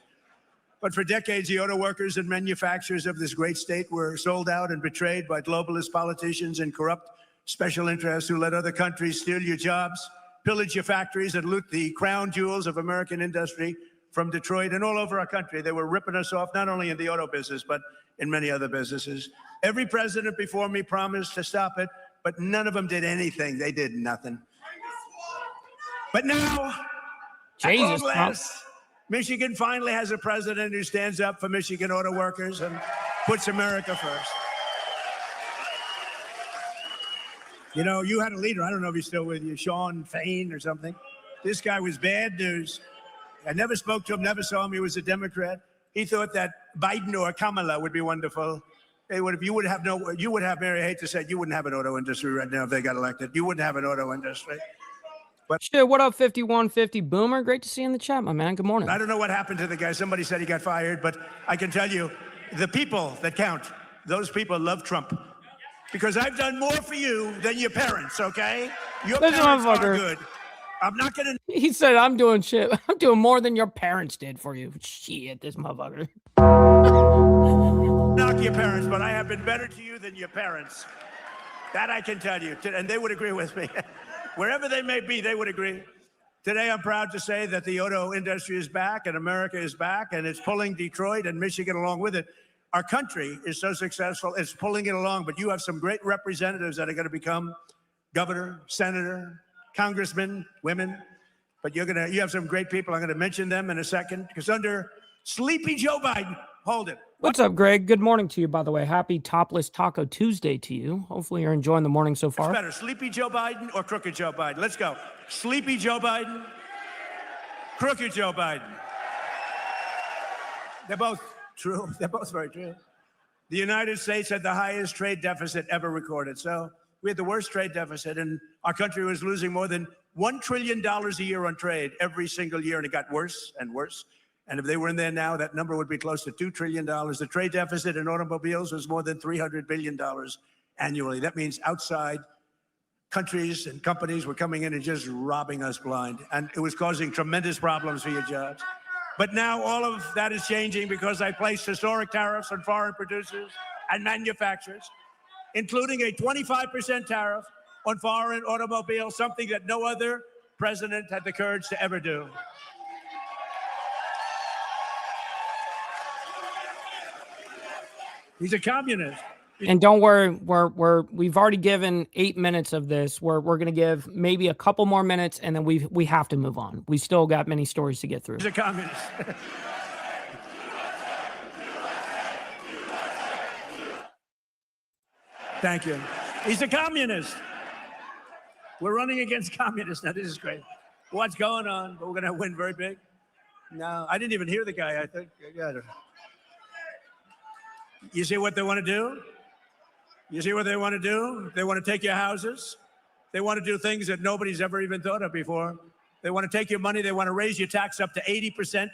But for decades, the auto workers and manufacturers of this great state were sold out and betrayed by globalist politicians and corrupt special interests who let other countries steal your jobs, pillage your factories, and loot the crown jewels of American industry from Detroit and all over our country. They were ripping us off, not only in the auto business, but in many other businesses. Every president before me promised to stop it, but none of them did anything. They did nothing. But now, Jesus, at long last, Michigan finally has a president who stands up for Michigan auto workers and puts America first. You know, you had a leader, I don't know if he's still with you, Sean Fain or something. This guy was bad news. I never spoke to him, never saw him. He was a Democrat. He thought that Biden or Kamala would be wonderful. They would, you would have, Mary, I hate to say it, you wouldn't have an auto industry right now if they got elected. You wouldn't have an auto industry. But shit, what up, 5150 Boomer? Great to see you in the chat, my man. Good morning. I don't know what happened to the guy. Somebody said he got fired, but I can tell you, the people that count, those people love Trump. Because I've done more for you than your parents, okay? Your parents are good. I'm not going to... He said, I'm doing shit. I'm doing more than your parents did for you. Shit, this motherfucker. Knock your parents, but I have been better to you than your parents. That I can tell you. And they would agree with me. Wherever they may be, they would agree. Today, I'm proud to say that the auto industry is back and America is back, and it's pulling Detroit and Michigan along with it. Our country is so successful, it's pulling it along, but you have some great representatives that are going to become governor, senator, congressman, women, but you have some great people. I'm going to mention them in a second, because under Sleepy Joe Biden, hold it. What's up, Greg? Good morning to you, by the way. Happy Topless Taco Tuesday to you. Hopefully you're enjoying the morning so far. What's better, Sleepy Joe Biden or Crooked Joe Biden? Let's go. Sleepy Joe Biden, Crooked Joe Biden. They're both true. They're both very true. The United States had the highest trade deficit ever recorded. So we had the worst trade deficit, and our country was losing more than $1 trillion a year on trade every single year, and it got worse and worse. And if they were in there now, that number would be close to $2 trillion. The trade deficit in automobiles was more than $300 billion annually. That means outside countries and companies were coming in and just robbing us blind. And it was causing tremendous problems for your jobs. But now all of that is changing because I placed historic tariffs on foreign producers and manufacturers, including a 25% tariff on foreign automobiles, something that no other president had the courage to ever do. He's a communist. And don't worry, we've already given 8 minutes of this. We're going to give maybe a couple more minutes, and then we have to move on. We still got many stories to get through. He's a communist. Thank you. He's a communist. We're running against communists. Now, this is great. What's going on? We're going to win very big. No, I didn't even hear the guy, I think. You see what they want to do? You see what they want to do? They want to take your houses. They want to do things that nobody's ever even thought of before. They want to take your money. They want to raise your tax up to 80%.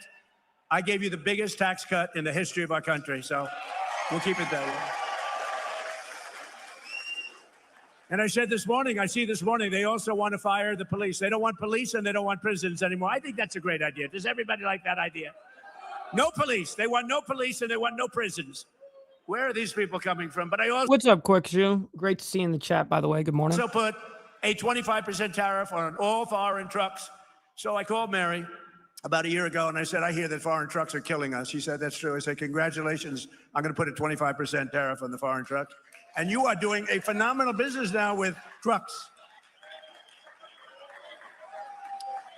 I gave you the biggest tax cut in the history of our country, so we'll keep it that way. And I said this morning, they also want to fire the police. They don't want police and they don't want prisons anymore. I think that's a great idea. Does everybody like that idea? No police. They want no police and they want no prisons. Where are these people coming from? But I also... What's up, Quick Shoe? Great to see you in the chat, by the way. Good morning. Also put a 25% tariff on all foreign trucks. So I called Mary about a year ago and I said, I hear that foreign trucks are killing us. She said, that's true. I said, congratulations. I'm going to put a 25% tariff on the foreign trucks. And you are doing a phenomenal business now with trucks.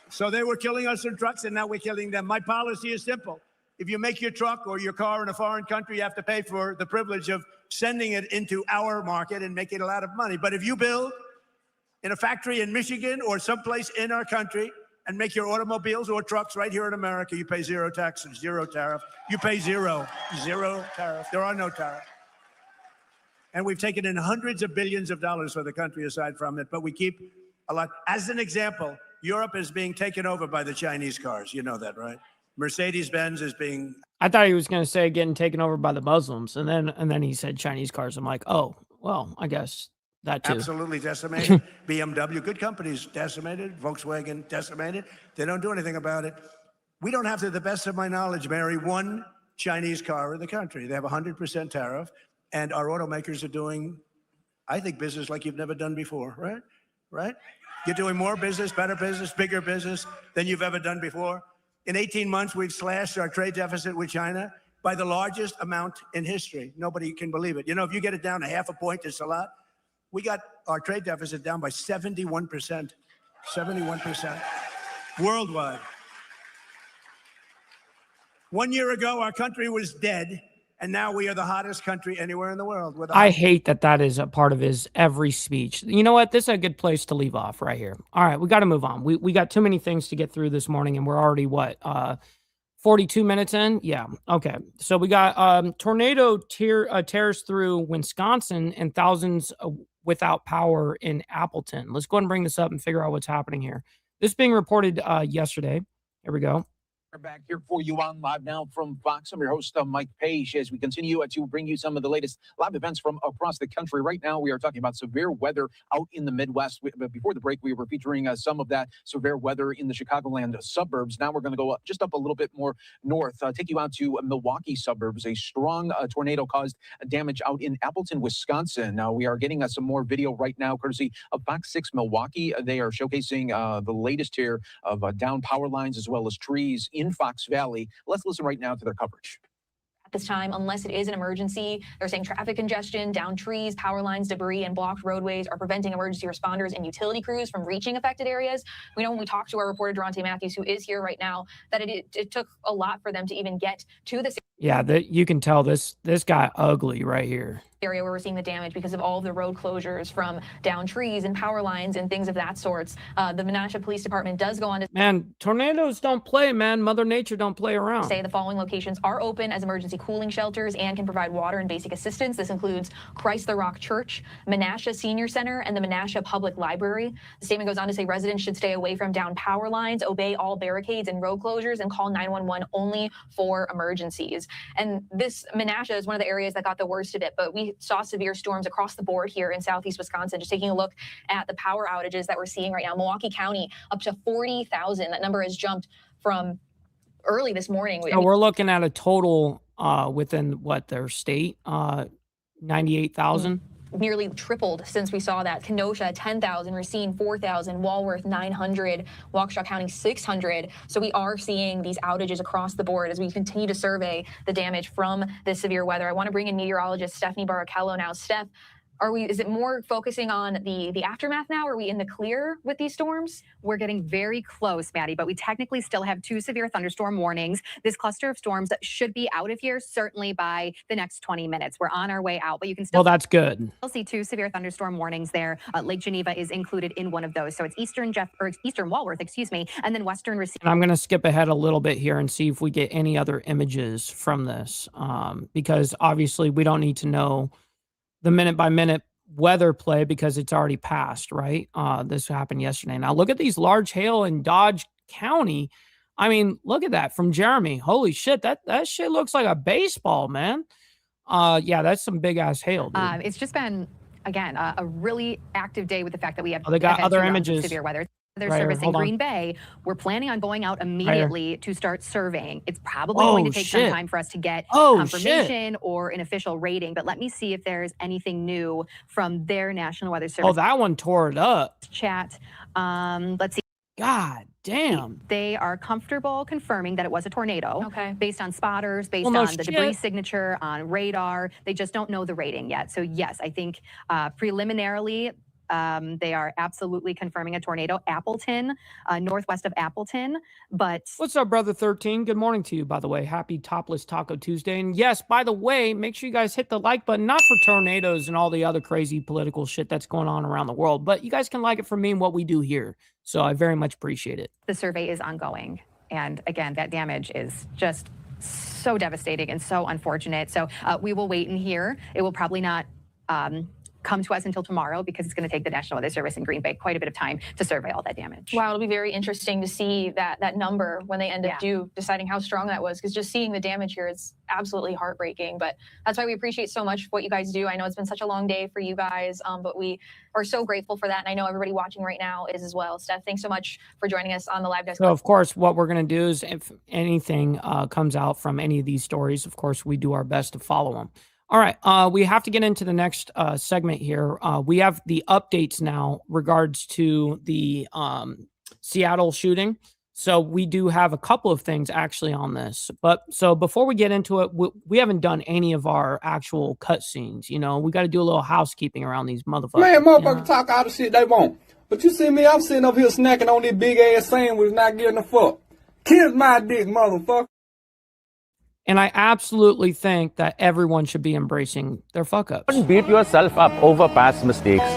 So they were killing us in trucks and now we're killing them. My policy is simple. If you make your truck or your car in a foreign country, you have to pay for the privilege of sending it into our market and making a lot of money. But if you build in a factory in Michigan or someplace in our country and make your automobiles or trucks right here in America, you pay zero taxes, zero tariff. You pay zero tariff. There are no tariffs. And we've taken in hundreds of billions of dollars for the country aside from it, but we keep a lot. As an example, Europe is being taken over by the Chinese cars. You know that, right? Mercedes-Benz is being... I thought he was going to say getting taken over by the Muslims, and then he said Chinese cars. I'm like, oh, well, I guess that too. Absolutely decimated. BMW, good companies, decimated. Volkswagen, decimated. They don't do anything about it. We don't have, to the best of my knowledge, Mary, one Chinese car in the country. They have 100% tariff, and our automakers are doing, I think, business like you've never done before, right? Right? You're doing more business, better business, bigger business than you've ever done before. In 18 months, we've slashed our trade deficit with China by the largest amount in history. Nobody can believe it. You know, if you get it down to half a point, it's a lot. We got our trade deficit down by 71%. 71% worldwide. 1 year ago, our country was dead, and now we are the hottest country anywhere in the world. I hate that is a part of his every speech. You know what? This is a good place to leave off right here. All right, we got to move on. We got too many things to get through this morning, and we're already, 42 minutes in? Yeah, okay. So we got tornado tears through Wisconsin and thousands without power in Appleton. Let's go ahead and bring this up and figure out what's happening here. This being reported yesterday. Here we go. We're back here for you on Live Now from Fox. I'm your host, Mike Page, as we continue to bring you some of the latest live events from across the country. Right now, we are talking about severe weather out in the Midwest. Before the break, we were featuring some of that severe weather in the Chicagoland suburbs. Now we're going to go up a little bit more north, take you out to Milwaukee suburbs. A strong tornado caused damage out in Appleton, Wisconsin. Now we are getting some more video right now, courtesy of Fox 6 Milwaukee. They are showcasing the latest here of down power lines as well as trees in Fox Valley. Let's listen right now to their coverage. At this time, unless it is an emergency, they're saying traffic congestion, down trees, power lines, debris, and blocked roadways are preventing emergency responders and utility crews from reaching affected areas. We know when we talked to our reporter, Durante Matthews, who is here right now, that it took a lot for them to even get to this. Yeah, you can tell this guy ugly right here. Area where we're seeing the damage because of all of the road closures from down trees and power lines and things of that sorts. The Menasha Police Department does go on to tornadoes don't play, man. Mother Nature don't play around. Say the following locations are open as emergency cooling shelters and can provide water and basic assistance. This includes Christ the Rock Church, Menasha Senior Center, and the Menasha Public Library. The statement goes on to say residents should stay away from down power lines, obey all barricades and road closures, and call 911 only for emergencies. And this Menasha is one of the areas that got the worst of it, but we saw severe storms across the board here in southeast Wisconsin. Just taking a look at the power outages that we're seeing right now. Milwaukee County up to 40,000. That number has jumped from early this morning. We're looking at a total within their state, 98,000. nearly tripled since we saw that. Kenosha, 10,000, Racine, 4,000, Walworth, 900, Waukesha County, 600. So we are seeing these outages across the board as we continue to survey the damage from this severe weather. I want to bring in meteorologist Stephanie Barrichello now. Steph, is it more focusing on the aftermath now? Are we in the clear with these storms? We're getting very close, Maddie, but we technically still have 2 severe thunderstorm warnings. This cluster of storms should be out of here certainly by the next 20 minutes. We're on our way out, but you can still that's good. See 2 severe thunderstorm warnings there. Lake Geneva is included in one of those. So it's eastern Walworth, and then western Racine. And I'm going to skip ahead a little bit here and see if we get any other images from this, because obviously we don't need to know the minute-by-minute weather play because it's already passed, right? This happened yesterday. Now, look at these large hail in Dodge County. I mean, look at that from Jeremy. Holy shit, that shit looks like a baseball, man. Yeah, that's some big-ass hail, dude. It's just been, again, a really active day with the fact that we have they got other images. Severe weather. Their service in Green Bay. We're planning on going out immediately to start surveying. It's probably going to take some time for us to get confirmation or an official rating, but let me see if there's anything new from their National Weather Service. Oh, that one tore it up. Chat. Let's see. God damn. They are comfortable confirming that it was a tornado. Okay. Based on spotters, based on the debris signature, on radar. They just don't know the rating yet. So yes, I think preliminarily, they are absolutely confirming a tornado. Appleton, northwest of Appleton, but... What's up, Brother 13? Good morning to you, by the way. Happy Topless Taco Tuesday. And yes, by the way, make sure you guys hit the like button, not for tornadoes and all the other crazy political shit that's going on around the world, but you guys can like it for me and what we do here. So I very much appreciate it. The survey is ongoing. And again, that damage is just so devastating and so unfortunate. So we will wait and hear. It will probably not... come to us until tomorrow because it's going to take the National Weather Service in Green Bay quite a bit of time to survey all that damage. Wow, it'll be very interesting to see that number when they end up deciding how strong that was, because just seeing the damage here is absolutely heartbreaking. But that's why we appreciate so much what you guys do. I know it's been such a long day for you guys, but we are so grateful for that. And I know everybody watching right now is as well. Steph, thanks so much for joining us on the live desk. So, of course, what we're going to do is if anything comes out from any of these stories, of course, we do our best to follow them. All right, we have to get into the next segment here. We have the updates now regards to the Seattle shooting. So we do have a couple of things actually on this. But so before we get into it, we haven't done any of our actual cutscenes. You know, we got to do a little housekeeping around these motherfuckers. Man, motherfuckers talk all the shit they want. But you see me, I'm sitting up here snacking on this big ass sandwich, not getting a fuck. Kiss my dick, motherfucker. And I absolutely think that everyone should be embracing their fuck ups. Don't beat yourself up over past mistakes.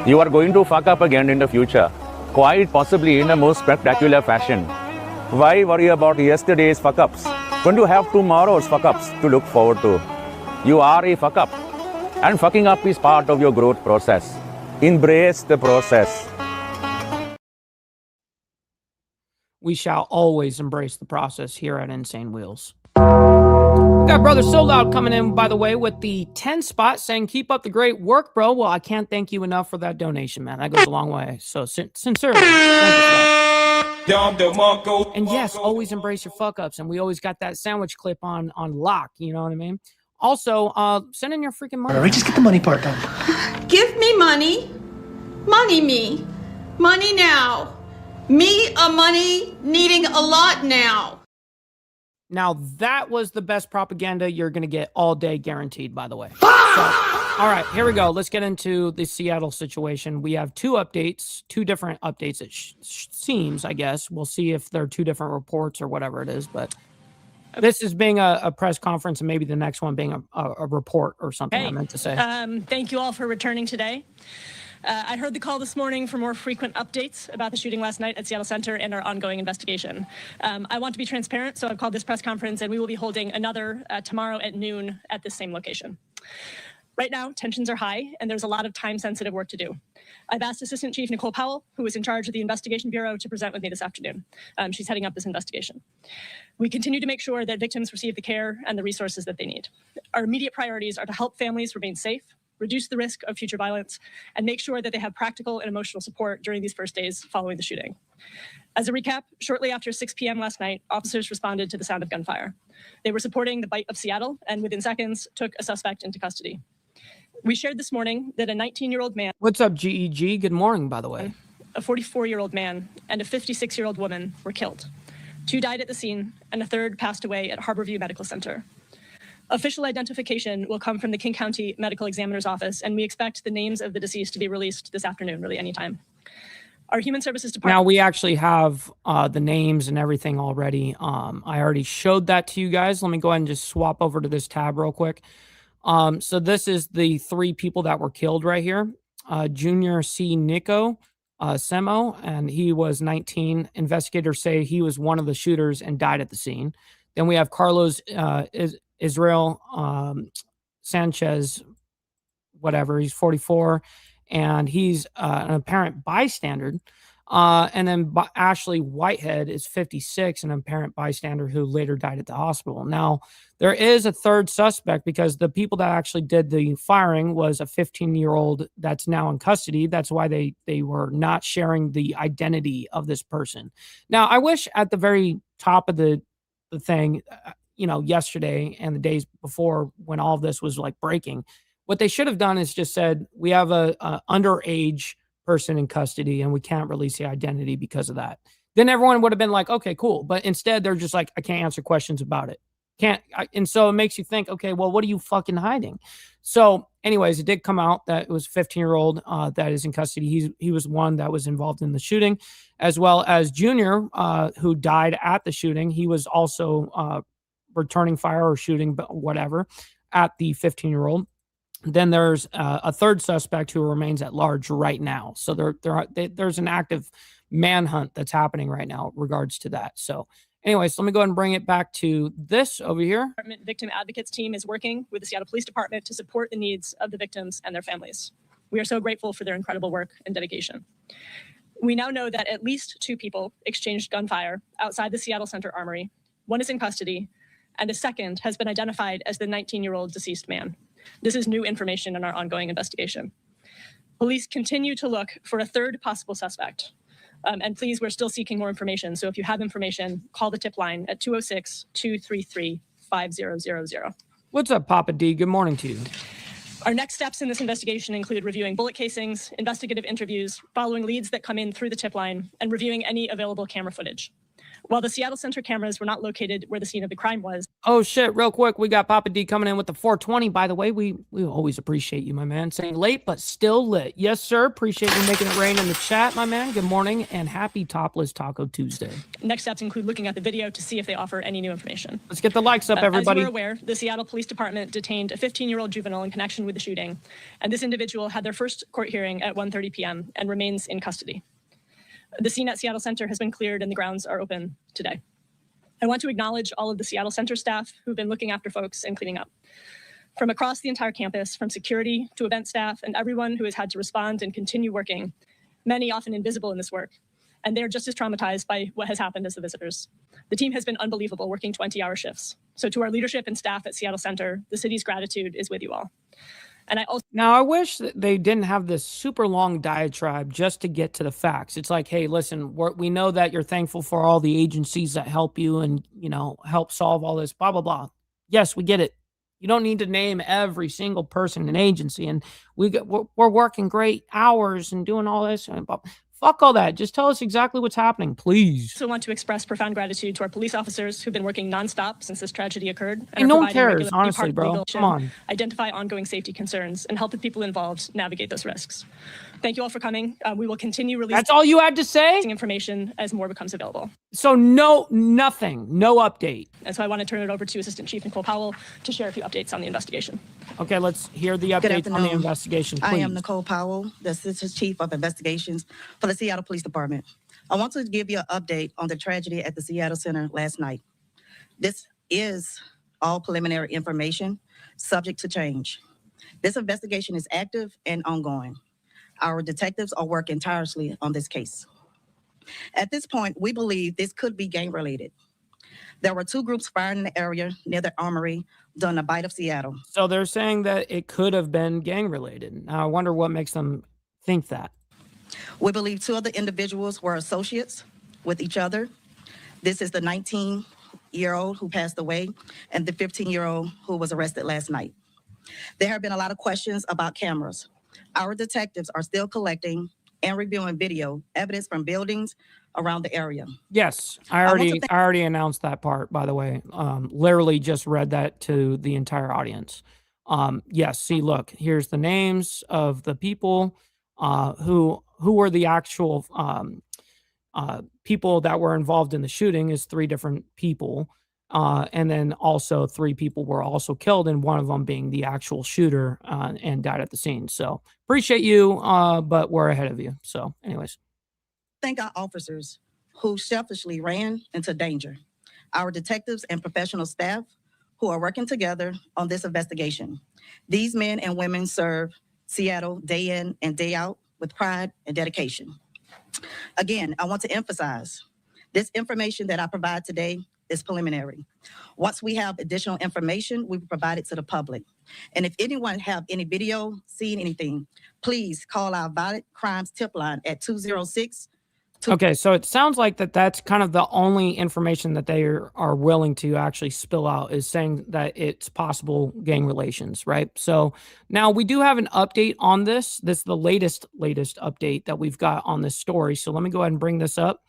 You are going to fuck up again in the future, quite possibly in a most spectacular fashion. Why worry about yesterday's fuck ups when you have tomorrow's fuck ups to look forward to? You are a fuck up, and fucking up is part of your growth process. Embrace the process. We shall always embrace the process here at Insane Wheels. We got Brother So Loud coming in, by the way, with the 10 spot saying, keep up the great work, bro. Well, I can't thank you enough for that donation, man. That goes a long way. So sincerely. And yes, always embrace your fuck ups. And we always got that sandwich clip on lock. You know what I mean? Also, send in your freaking money. All right, just get the money part done. Give me money. Money me. Money now. Me a money needing a lot now. Now, that was the best propaganda you're going to get all day, guaranteed, by the way. So, all right, here we go. Let's get into the Seattle situation. We have two updates, two different updates, it seems, I guess. We'll see if they're two different reports or whatever it is. But this is being a press conference and maybe the next one being a report or something, I meant to say. Thank you all for returning today. I heard the call this morning for more frequent updates about the shooting last night at Seattle Center and our ongoing investigation. I want to be transparent, so I've called this press conference, and we will be holding another tomorrow at noon at this same location. Right now, tensions are high, and there's a lot of time-sensitive work to do. I've asked Assistant Chief Nicole Powell, who is in charge of the Investigation Bureau, to present with me this afternoon. She's heading up this investigation. We continue to make sure that victims receive the care and the resources that they need. Our immediate priorities are to help families remain safe, reduce the risk of future violence, and make sure that they have practical and emotional support during these first days following the shooting. As a recap, shortly after 6 p.m. last night, officers responded to the sound of gunfire. They were supporting the Bite of Seattle and within seconds took a suspect into custody. We shared this morning that a 19-year-old man, What's up, GEG? Good morning, by the way. a 44-year-old man, and a 56-year-old woman were killed. 2 died at the scene, and a 3rd passed away at Harborview Medical Center. Official identification will come from the King County Medical Examiner's Office, and we expect the names of the deceased to be released this afternoon, really anytime. Our Human Services Department. Now we actually have the names and everything already. I already showed that to you guys. Let me go ahead and just swap over to this tab real quick. So this is the 3 people that were killed right here. Junior C. Nico Semo, and he was 19. Investigators say he was one of the shooters and died at the scene. Then we have Carlos Israel Sanchez, whatever, he's 44, and he's an apparent bystander. And then Ashley Whitehead is 56, an apparent bystander who later died at the hospital. Now, there is a 3rd suspect because the people that actually did the firing was a 15-year-old that's now in custody. That's why they were not sharing the identity of this person. Now, I wish at the very top of the thing, yesterday and the days before when all of this was like breaking, what they should have done is just said, we have a underage person in custody and we can't release the identity because of that. Then everyone would have been like, okay, cool. But instead they're just like, I can't answer questions about it. And so it makes you think, okay, well, what are you fucking hiding? So anyways, it did come out that it was a 15-year-old that is in custody. He was one that was involved in the shooting, as well as Junior, who died at the shooting. He was also returning fire or shooting, but whatever, at the 15-year-old. Then there's a 3rd suspect who remains at large right now. So there's an active manhunt that's happening right now in regards to that. So anyways, let me go ahead and bring it back to this over here. Victim advocates team is working with the Seattle Police Department to support the needs of the victims and their families. We are so grateful for their incredible work and dedication. We now know that at least 2 people exchanged gunfire outside the Seattle Center Armory. 1 is in custody, and a 2nd has been identified as the 19-year-old deceased man. This is new information in our ongoing investigation. Police continue to look for a 3rd possible suspect. And please, we're still seeking more information. So if you have information, call the tip line at 206-233-5000. What's up, Papa D? Good morning to you. Our next steps in this investigation include reviewing bullet casings, investigative interviews, following leads that come in through the tip line, and reviewing any available camera footage. While the Seattle Center cameras were not located where the scene of the crime was. Oh, shit. Real quick. We got Papa D coming in with the 420. By the way, we always appreciate you, my man. Saying late, but still lit. Yes, sir. Appreciate you making it rain in the chat, my man. Good morning and happy Topless Taco Tuesday. Next steps include looking at the video to see if they offer any new information. Let's get the likes up, everybody. As you're aware, the Seattle Police Department detained a 15-year-old juvenile in connection with the shooting. And this individual had their first court hearing at 1:30 p.m. and remains in custody. The scene at Seattle Center has been cleared and the grounds are open today. I want to acknowledge all of the Seattle Center staff who've been looking after folks and cleaning up. From across the entire campus, from security to event staff and everyone who has had to respond and continue working, many often invisible in this work. And they're just as traumatized by what has happened as the visitors. The team has been unbelievable, working 20-hour shifts. So to our leadership and staff at Seattle Center, the city's gratitude is with you all. And I wish that they didn't have this super long diatribe just to get to the facts. It's like, hey, listen, we know that you're thankful for all the agencies that help you and, help solve all this, blah, blah, blah. Yes, we get it. You don't need to name every single person in agency. And we're working great hours and doing all this. And fuck all that. Just tell us exactly what's happening, please. I also want to express profound gratitude to our police officers who've been working nonstop since this tragedy occurred. And no one cares, honestly, bro. Come on. Identify ongoing safety concerns and help the people involved navigate those risks. Thank you all for coming. We will continue releasing. That's all you had to say? Information as more becomes available. So nothing, no update. And so I want to turn it over to Assistant Chief Nicole Powell to share a few updates on the investigation. Okay, let's hear the updates on the investigation, please. I am Nicole Powell, the Assistant Chief of Investigations for the Seattle Police Department. I want to give you an update on the tragedy at the Seattle Center last night. This is all preliminary information, subject to change. This investigation is active and ongoing. Our detectives are working tirelessly on this case. At this point, we believe this could be gang-related. There were 2 groups firing in the area near the armory during the Bite of Seattle. So they're saying that it could have been gang-related. Now, I wonder what makes them think that. We believe 2 of the individuals were associates with each other. This is the 19-year-old who passed away and the 15-year-old who was arrested last night. There have been a lot of questions about cameras. Our detectives are still collecting and reviewing video evidence from buildings around the area. Yes, I already announced that part, by the way. Literally just read that to the entire audience. Yes, see, look, here's the names of the people who were the actual people that were involved in the shooting is 3 different people. And then also 3 people were also killed, and one of them being the actual shooter and died at the scene. So appreciate you, but we're ahead of you. So anyways. Thank our officers who selfishly ran into danger, our detectives and professional staff who are working together on this investigation. These men and women serve Seattle day in and day out with pride and dedication. Again, I want to emphasize this information that I provide today is preliminary. Once we have additional information, we will provide it to the public. And if anyone have any video, seen anything, please call our violent crimes tip line at 206. Okay, so it sounds like that's kind of the only information that they are willing to actually spill out, is saying that it's possible gang relations, right? So now we do have an update on this. This is the latest update that we've got on this story. So let me go ahead and bring this up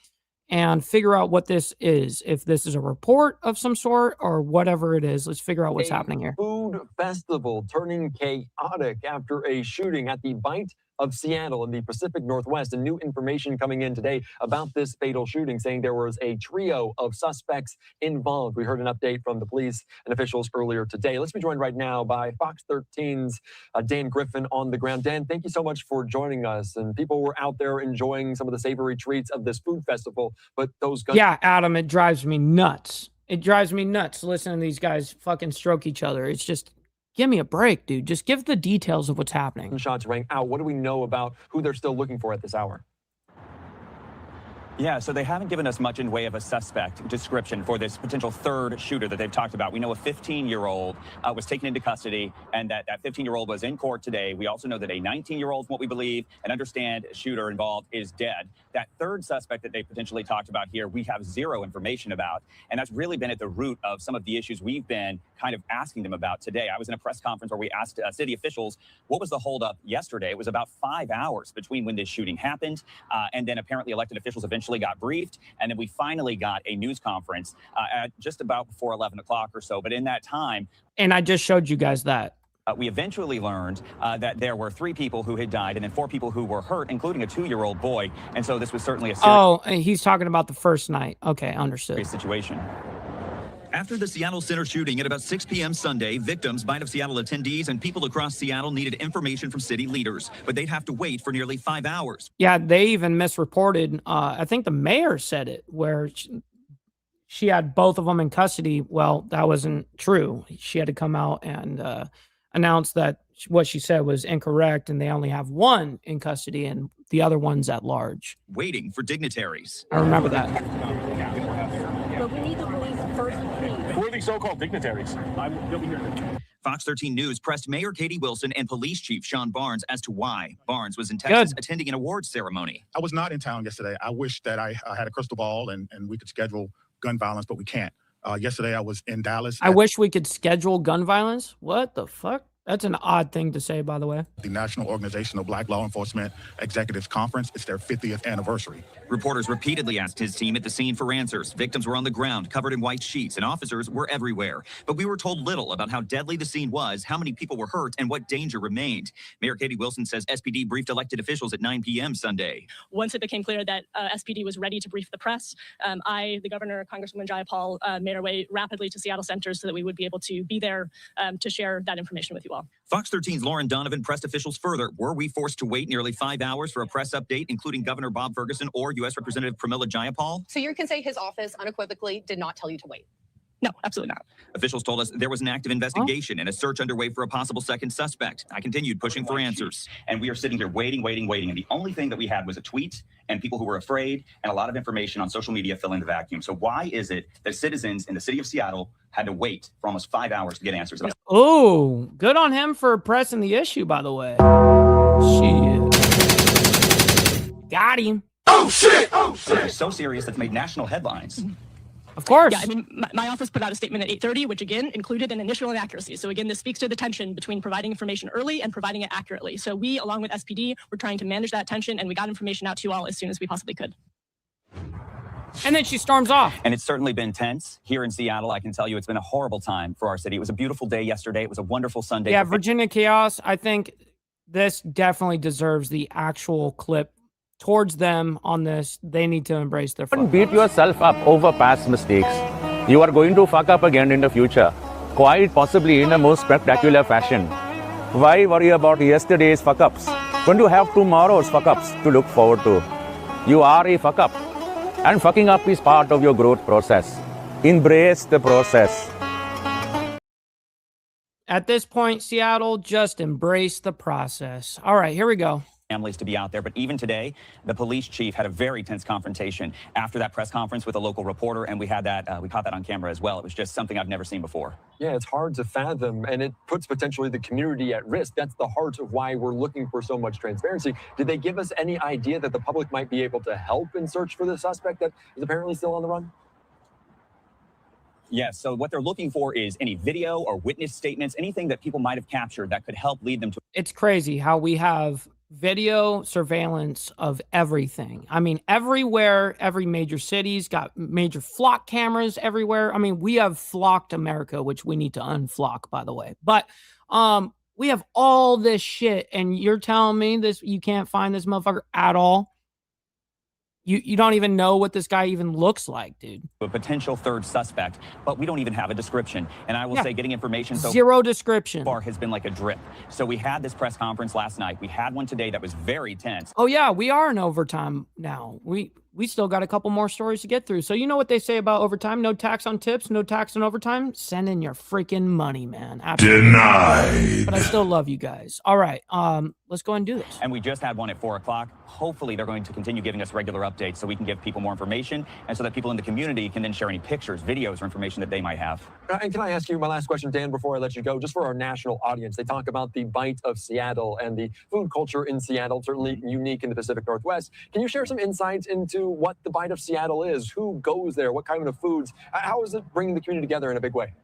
and figure out what this is. If this is a report of some sort or whatever it is, let's figure out what's happening here. Food festival turning chaotic after a shooting at the Bite of Seattle in the Pacific Northwest. And new information coming in today about this fatal shooting, saying there was a trio of suspects involved. We heard an update from the police and officials earlier today. Let's be joined right now by Fox 13's Dan Griffin on the ground. Dan, thank you so much for joining us. And people were out there enjoying some of the savory treats of this food festival, but those guns— Yeah, Adam, it drives me nuts. It drives me nuts listening to these guys fucking stroke each other. It's just, give me a break, dude. Just give the details of what's happening. Shots rang out. What do we know about who they're still looking for at this hour? Yeah, so they haven't given us much in way of a suspect description for this potential third shooter that they've talked about. We know a 15-year-old was taken into custody, and that 15-year-old was in court today. We also know that a 19-year-old, what we believe and understand, shooter involved is dead. That third suspect that they potentially talked about here, we have zero information about, and that's really been at the root of some of the issues we've been kind of asking them about today. I was in a press conference where we asked city officials, what was the holdup yesterday? It was about 5 hours between when this shooting happened, and then apparently elected officials eventually got briefed, and then we finally got a news conference at just about before 11 o'clock or so. But in that time— And I just showed you guys that. we eventually learned that there were 3 people who had died and then 4 people who were hurt, including a 2-year-old boy. And so this was certainly a serious— Oh, he's talking about the first night. Okay, understood. Situation. After the Seattle Center shooting at about 6 p.m. Sunday, victims, Bite of Seattle attendees, and people across Seattle needed information from city leaders, but they'd have to wait for nearly 5 hours. Yeah, they even misreported. I think the mayor said it, where she had both of them in custody. Well, that wasn't true. She had to come out and announce that what she said was incorrect, and they only have one in custody, and the other one's at large. Waiting for dignitaries. I remember that. But we need the police first, please. Who are these so-called dignitaries? You'll be here. Fox 13 News pressed Mayor Katie Wilson and Police Chief Sean Barnes as to why. Barnes was in Texas attending an awards ceremony. I was not in town yesterday. I wish that I had a crystal ball and we could schedule gun violence, but we can't. Yesterday I was in Dallas. I wish we could schedule gun violence. What the fuck? That's an odd thing to say, by the way. The National Organization of Black Law Enforcement Executives Conference. It's their 50th anniversary. Reporters repeatedly asked his team at the scene for answers. Victims were on the ground, covered in white sheets, and officers were everywhere. But we were told little about how deadly the scene was, how many people were hurt, and what danger remained. Mayor Katie Wilson says SPD briefed elected officials at 9 p.m. Sunday. Once it became clear that SPD was ready to brief the press, I, the governor, Congresswoman Jayapal, made our way rapidly to Seattle Center so that we would be able to be there to share that information with you all. Fox 13's Lauren Donovan pressed officials further. Were we forced to wait nearly 5 hours for a press update, including Governor Bob Ferguson or U.S. Representative Pramila Jayapal? So you can say his office unequivocally did not tell you to wait? No, absolutely not. Officials told us there was an active investigation and a search underway for a possible second suspect. I continued pushing for answers. And we are sitting here waiting. And the only thing that we had was a tweet and people who were afraid and a lot of information on social media filling the vacuum. So why is it that citizens in the city of Seattle had to wait for almost 5 hours to get answers? Oh, good on him for pressing the issue, by the way. Shit. Got him. Oh, shit! Oh, shit! It's so serious that's made national headlines. Of course. Yeah, I mean, my office put out a statement at 8:30, which again included an initial inaccuracy. So again, this speaks to the tension between providing information early and providing it accurately. So we, along with SPD, were trying to manage that tension, and we got information out to you all as soon as we possibly could. And then she storms off. And it's certainly been tense here in Seattle. I can tell you it's been a horrible time for our city. It was a beautiful day yesterday. It was a wonderful Sunday. Yeah, Virginia Chaos, I think this definitely deserves the actual clip towards them on this. They need to embrace their Don't beat yourself up over past mistakes. You are going to fuck up again in the future, quite possibly in a most spectacular fashion. Why worry about yesterday's fuck-ups when you have tomorrow's fuck-ups to look forward to? You are a fuck-up, and fucking up is part of your growth process. Embrace the process. At this point, Seattle, just embrace the process. All right, here we go. Families to be out there. But even today, the police chief had a very tense confrontation after that press conference with a local reporter, and we had that, we caught that on camera as well. It was just something I've never seen before. Yeah, it's hard to fathom, and it puts potentially the community at risk. That's the heart of why we're looking for so much transparency. Did they give us any idea that the public might be able to help in search for the suspect that is apparently still on the run? Yes, so what they're looking for is any video or witness statements, anything that people might have captured that could help lead them to. It's crazy how we have video surveillance of everything. I mean, everywhere, every major city's got major flock cameras everywhere. I mean, we have flocked America, which we need to unflock, by the way. But we have all this shit, and you're telling me this, you can't find this motherfucker at all? You don't even know what this guy even looks like, dude. A potential third suspect, but we don't even have a description. And I will say getting information so zero description far has been like a drip. So we had this press conference last night. We had one today that was very tense. Oh yeah, we are in overtime now. We still got a couple more stories to get through. So you know what they say about overtime? No tax on tips, no tax on overtime. Send in your freaking money, man. Absolutely. Denied. But I still love you guys. All right, let's go and do this. And we just had one at 4 o'clock. Hopefully they're going to continue giving us regular updates so we can give people more information and so that people in the community can then share any pictures, videos, or information that they might have. And can I ask you my last question, Dan, before I let you go, just for our national audience? They talk about the bite of Seattle and the food culture in Seattle, certainly unique in the Pacific Northwest. Can you share some insights into what the bite of Seattle is? Who goes there? What kind of foods? How is it bringing the community together in a big way?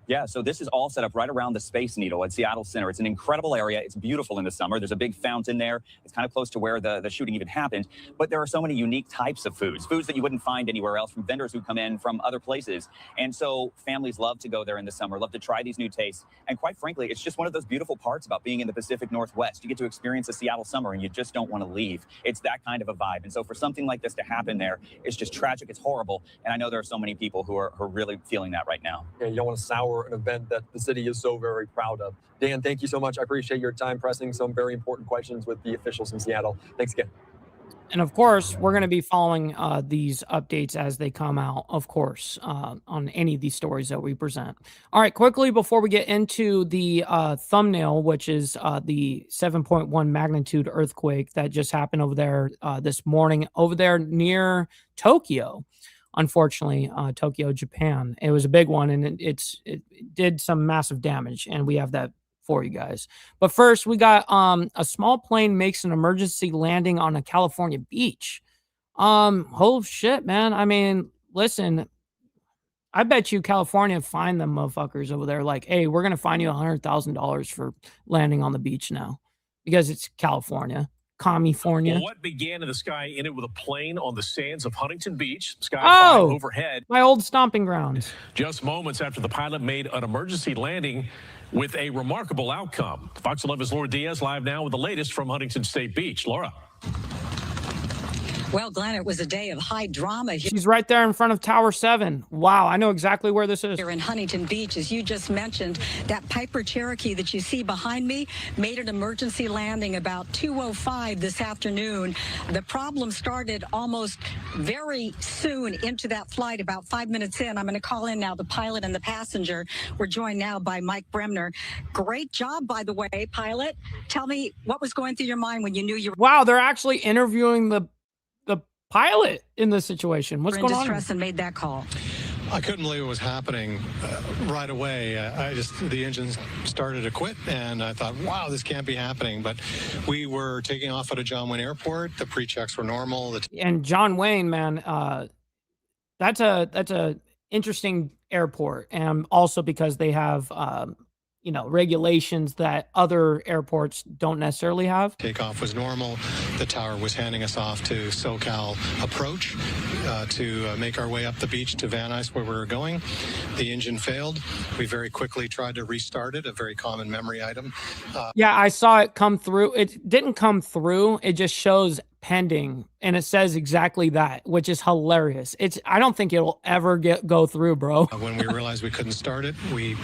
Yeah, so this is all set up right around the Space Needle at Seattle Center. It's an incredible area. It's beautiful in the summer. There's a big fountain there. It's kind of close to where the shooting even happened. But there are so many unique types of foods that you wouldn't find anywhere else from vendors who come in from other places. And so families love to go there in the summer, love to try these new tastes. And quite frankly, it's just one of those beautiful parts about being in the Pacific Northwest. You get to experience a Seattle summer and you just don't want to leave. It's that kind of a vibe. And so for something like this to happen there, it's just tragic. It's horrible. And I know there are so many people who are really feeling that right now. Yeah, you don't want to sour an event that the city is so very proud of. Dan, thank you so much. I appreciate your time pressing some very important questions with the officials in Seattle. Thanks again. And of course, we're going to be following these updates as they come out, of course, on any of these stories that we present. All right, quickly before we get into the thumbnail, which is the 7.1 magnitude earthquake that just happened over there this morning, over there near Tokyo. Unfortunately, Tokyo, Japan. It was a big one, and it did some massive damage, and we have that for you guys. But first, we got a small plane makes an emergency landing on a California beach. Oh shit, man. I mean, listen, I bet you California fined them motherfuckers over there like, hey, we're gonna fine you $100,000 for landing on the beach now because it's California. California. Well, what began in the sky ended with a plane on the sands of Huntington Beach. Sky overhead. My old stomping grounds. Just moments after the pilot made an emergency landing with a remarkable outcome. Fox 11's Laura Diaz live now with the latest from Huntington State Beach. Laura. Well, Glenn, it was a day of high drama here. She's right there in front of Tower 7. Wow, I know exactly where this is. Here in Huntington Beach, as you just mentioned, that Piper Cherokee that you see behind me made an emergency landing about 2:05 this afternoon. The problem started almost very soon into that flight, about 5 minutes in. I'm going to call in now the pilot and the passenger. We're joined now by Mike Bremner. Great job, by the way, pilot. Tell me what was going through your mind when you knew you were... Wow, they're actually interviewing the pilot in this situation. What's going on? Distress and made that call. I couldn't believe it was happening right away. The engines started to quit, and I thought, wow, this can't be happening. But we were taking off out of John Wayne Airport. The pre-checks were normal. And John Wayne, man, That's a interesting airport, and also because they have regulations that other airports don't necessarily have. Takeoff was normal. The tower was handing us off to SoCal approach to make our way up the beach to Van Nuys where we were going. The engine failed. We very quickly tried to restart it, a very common memory item. Yeah, I saw it come through. It didn't come through. It just shows pending, and it says exactly that, which is hilarious. I don't think it'll ever go through, bro. When we realized we couldn't start it,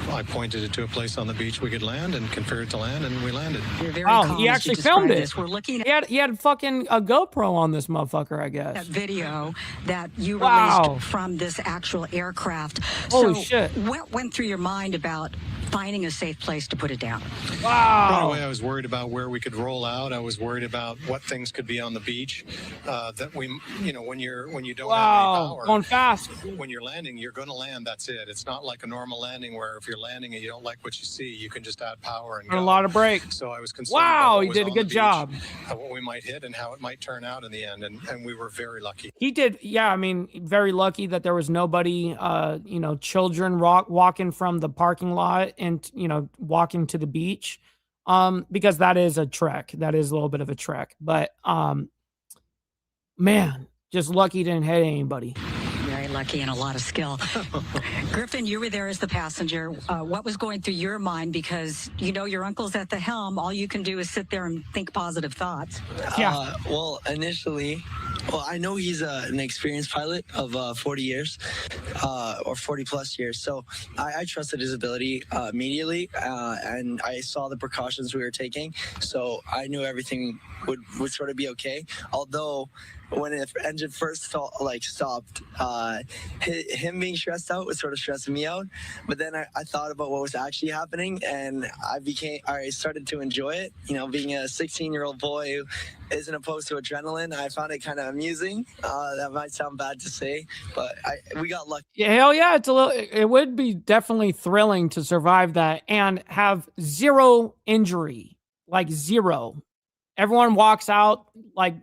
I pointed it to a place on the beach we could land and configured to land, and we landed. He actually filmed it. We're looking at he had fucking a GoPro on this motherfucker, I guess. That video that you released from this actual aircraft. Holy shit. What went through your mind about finding a safe place to put it down? Right away, I was worried about where we could roll out. I was worried about what things could be on the beach. That when you don't have any power, going fast. When you're landing, you're going to land. That's it. It's not like a normal landing where if you're landing and you don't like what you see, you can just add power and go. A lot of brakes. So I was concerned. Wow, he did a good job. What we might hit and how it might turn out in the end, and we were very lucky. He did, yeah. I mean, very lucky that there was nobody, children walking from the parking lot and walking to the beach, because that is a trek. That is a little bit of a trek, but man, just lucky didn't hit anybody. Very lucky and a lot of skill. Griffin, you were there as the passenger. What was going through your mind? Because your uncle's at the helm. All you can do is sit there and think positive thoughts. Yeah. Well, initially, I know he's an experienced pilot of 40 years or 40 plus years. So I trusted his ability immediately, and I saw the precautions we were taking. So I knew everything would sort of be okay. Although when the engine first stopped, him being stressed out was sort of stressing me out. But then I thought about what was actually happening, and I started to enjoy it. Being a 16-year-old boy who isn't opposed to adrenaline, I found it kind of amusing. That might sound bad to say, but we got lucky. Yeah, hell yeah, it would be definitely thrilling to survive that and have zero injury, like zero. Everyone walks out like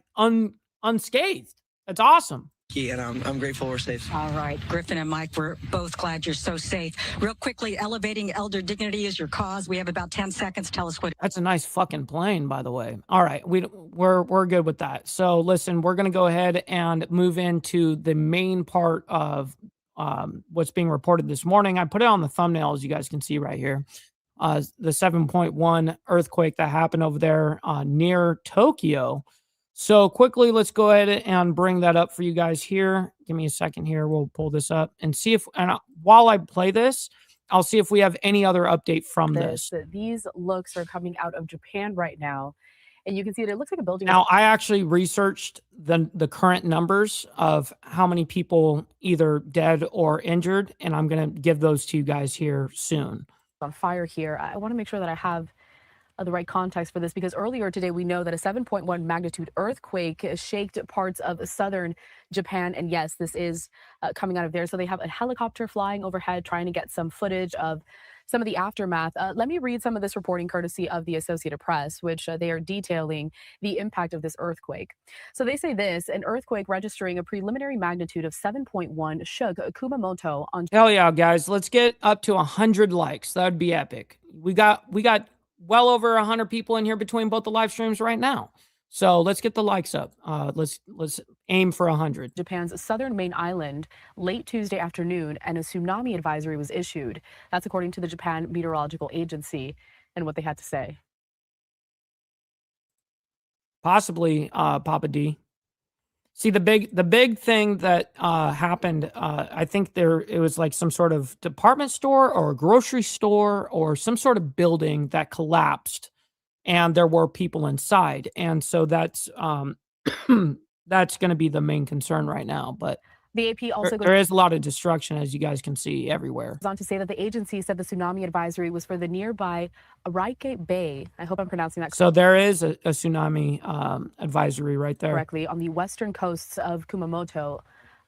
unscathed. That's awesome. And I'm grateful we're safe. All right, Griffin and Mike, we're both glad you're so safe. Real quickly, elevating elder dignity is your cause. We have about 10 seconds. Tell us what. That's a nice fucking plane, by the way. All right, we're good with that. So listen, we're gonna go ahead and move into the main part of what's being reported this morning. I put it on the thumbnail, as you guys can see right here. The 7.1 earthquake that happened over there near Tokyo. So quickly, let's go ahead and bring that up for you guys here. Give me a second here. We'll pull this up and see if, while I play this, I'll see if we have any other update from this. These looks are coming out of Japan right now. And you can see it looks like a building. Now, I actually researched the current numbers of how many people either dead or injured, and I'm going to give those to you guys here soon. On fire here. I want to make sure that I have the right context for this, because earlier today we know that a 7.1 magnitude earthquake shaked parts of southern Japan, and yes, this is coming out of there. So they have a helicopter flying overhead trying to get some footage of some of the aftermath. Let me read some of this reporting courtesy of the Associated Press, which they are detailing the impact of this earthquake. So they say this: an earthquake registering a preliminary magnitude of 7.1 shook Kumamoto on. Hell yeah, guys! Let's get up to 100 likes. That would be epic. We got well over 100 people in here between both the live streams right now. So let's get the likes up. Let's aim for 100. Japan's southern main island late Tuesday afternoon, and a tsunami advisory was issued. That's according to the Japan Meteorological Agency and what they had to say. Possibly, Papa D. See, the big thing that happened, I think it was like some sort of department store or a grocery store or some sort of building that collapsed, and there were people inside. And so that's that's going to be the main concern right now. But the AP also there is a lot of destruction, as you guys can see everywhere. Goes on to say that the agency said the tsunami advisory was for the nearby Araike Bay. I hope I'm pronouncing that correctly. So there is a tsunami advisory right there. Correctly on the western coasts of Kumamoto.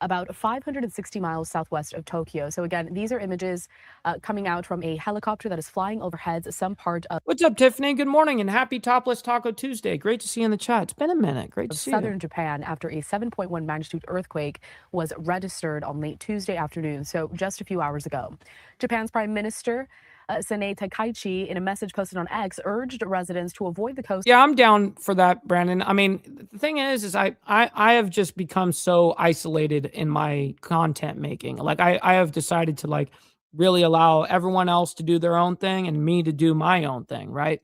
about 560 miles southwest of Tokyo. So again, these are images coming out from a helicopter that is flying overhead some part of What's up, Tiffany? Good morning and happy Topless Taco Tuesday. Great to see you in the chat. It's been a minute. Great to see you. southern Japan after a 7.1 magnitude earthquake was registered on late Tuesday afternoon, so just a few hours ago. Japan's Prime Minister Sanae Takaichi, in a message posted on X, urged residents to avoid the coast. Yeah, I'm down for that, Brandon. I mean, the thing is I have just become so isolated in my content making. Like I have decided to like really allow everyone else to do their own thing and me to do my own thing, right?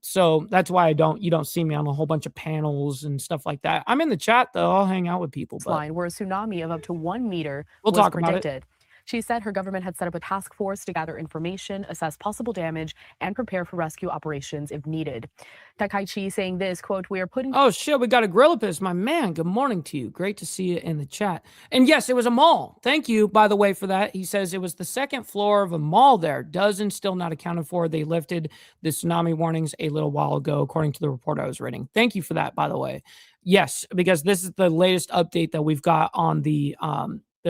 So that's why you don't see me on a whole bunch of panels and stuff like that. I'm in the chat though. I'll hang out with people. But Line where a tsunami of up to 1 meter we'll was talk about it. predicted. She said her government had set up a task force to gather information, assess possible damage, and prepare for rescue operations if needed. Takaichi saying this, quote, "We are putting..." Oh, shit, we got a Grillipus, my man. Good morning to you. Great to see you in the chat. And yes, it was a mall. Thank you, by the way, for that. He says it was the second floor of a mall there. Dozens still not accounted for. They lifted the tsunami warnings a little while ago, according to the report I was reading. Thank you for that, by the way. Yes, because this is the latest update that we've got on the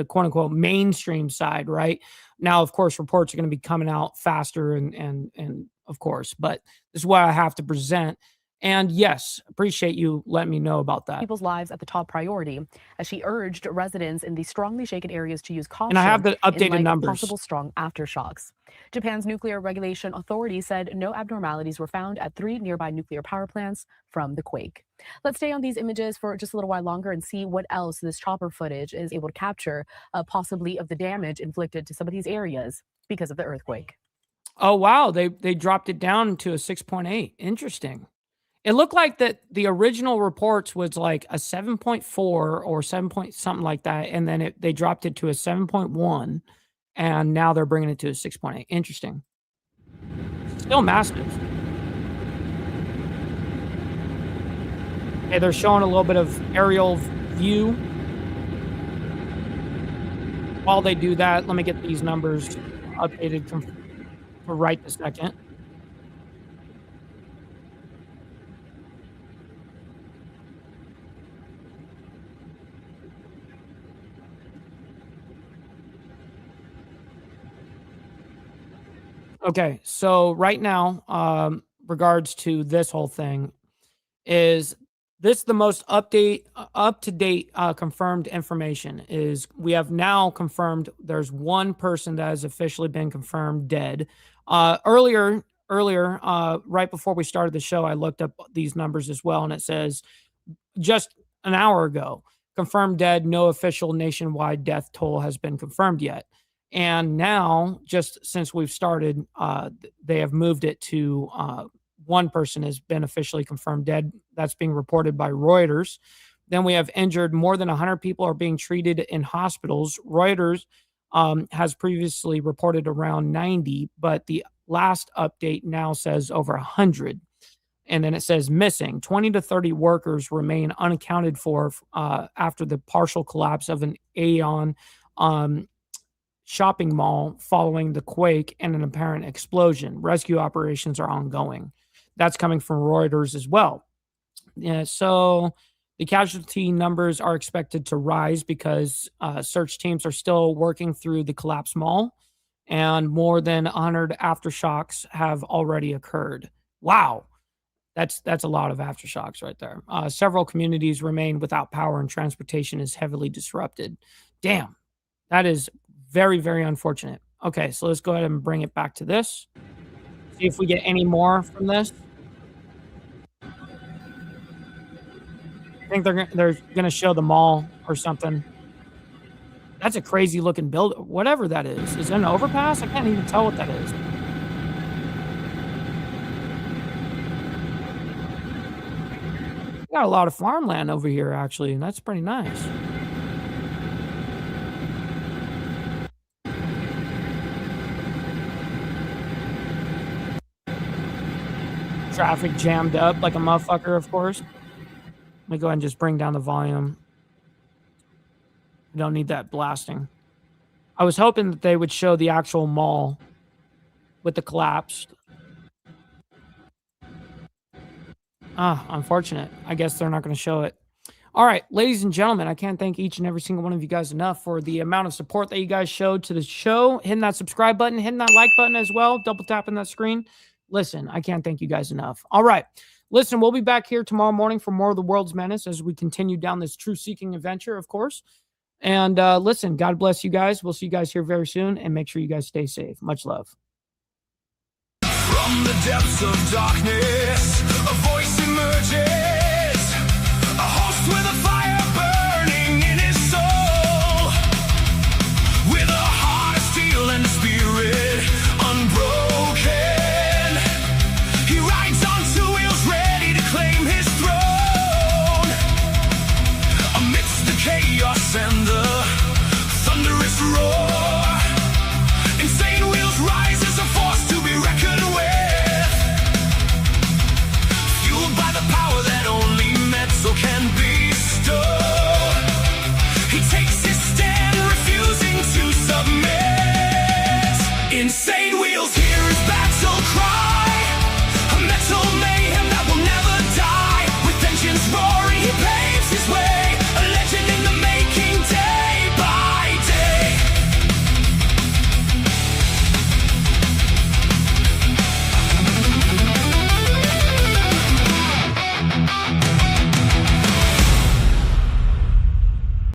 quote unquote mainstream side, right? Now, of course, reports are going to be coming out faster and of course, but this is what I have to present. And yes, appreciate you letting me know about that. People's lives at the top priority, as she urged residents in the strongly shaken areas to use caution. And I have the in updated light of numbers. possible strong aftershocks. Japan's Nuclear Regulation Authority said no abnormalities were found at 3 nearby nuclear power plants from the quake. Let's stay on these images for just a little while longer and see what else this chopper footage is able to capture, possibly of the damage inflicted to some of these areas because of the earthquake. Oh, wow. They dropped it down to a 6.8. Interesting. It looked like that the original reports was like a 7.4 or 7 point something like that. And then they dropped it to a 7.1. And now they're bringing it to a 6.8. Interesting. Still massive. Okay, they're showing a little bit of aerial view. While they do that, let me get these numbers updated for right this second. Okay, so right now, regards to this whole thing, is this the most up-to-date confirmed information? Is we have now confirmed there's one person that has officially been confirmed dead. Earlier, right before we started the show, I looked up these numbers as well, and it says just an hour ago, confirmed dead, no official nationwide death toll has been confirmed yet. And now, just since we've started, they have moved it to one person has been officially confirmed dead. That's being reported by Reuters. Then we have injured. More than 100 people are being treated in hospitals. Reuters has previously reported around 90, but the last update now says over 100. And then it says missing. 20 to 30 workers remain unaccounted for after the partial collapse of an Aeon shopping mall following the quake and an apparent explosion. Rescue operations are ongoing. That's coming from Reuters as well. Yeah, so the casualty numbers are expected to rise because search teams are still working through the collapsed mall, and more than 100 aftershocks have already occurred. Wow. That's a lot of aftershocks right there. Several communities remain without power and transportation is heavily disrupted. Damn, that is very, very unfortunate. Okay, so let's go ahead and bring it back to this. See if we get any more from this. I think they're gonna show the mall or something. That's a crazy looking build. Whatever that is. Is it an overpass? I can't even tell what that is. We got a lot of farmland over here, actually, and that's pretty nice. Traffic jammed up like a motherfucker, of course. Let me go ahead and just bring down the volume. We don't need that blasting. I was hoping that they would show the actual mall with the collapse. Unfortunate. I guess they're not going to show it. All right, ladies and gentlemen, I can't thank each and every single one of you guys enough for the amount of support that you guys showed to the show. Hitting that subscribe button, hitting that like button as well, double tapping that screen. Listen, I can't thank you guys enough. All right, listen, we'll be back here tomorrow morning for more of the World's Menace as we continue down this truth-seeking adventure, of course. And listen, God bless you guys. We'll see you guys here very soon, and make sure you guys stay safe. Much love. From the depths of darkness, a voice emerges, a host with a fire burning in his soul, with a heart of steel and a spirit unbroken. He rides on two wheels, ready to claim his throne. Amidst the chaos and the thunderous roar, insane wheels rise as a force to be reckoned with, fueled by the power that only metal can bestow. He takes his stand, refusing to submit. Insane wheels hear his battle cry.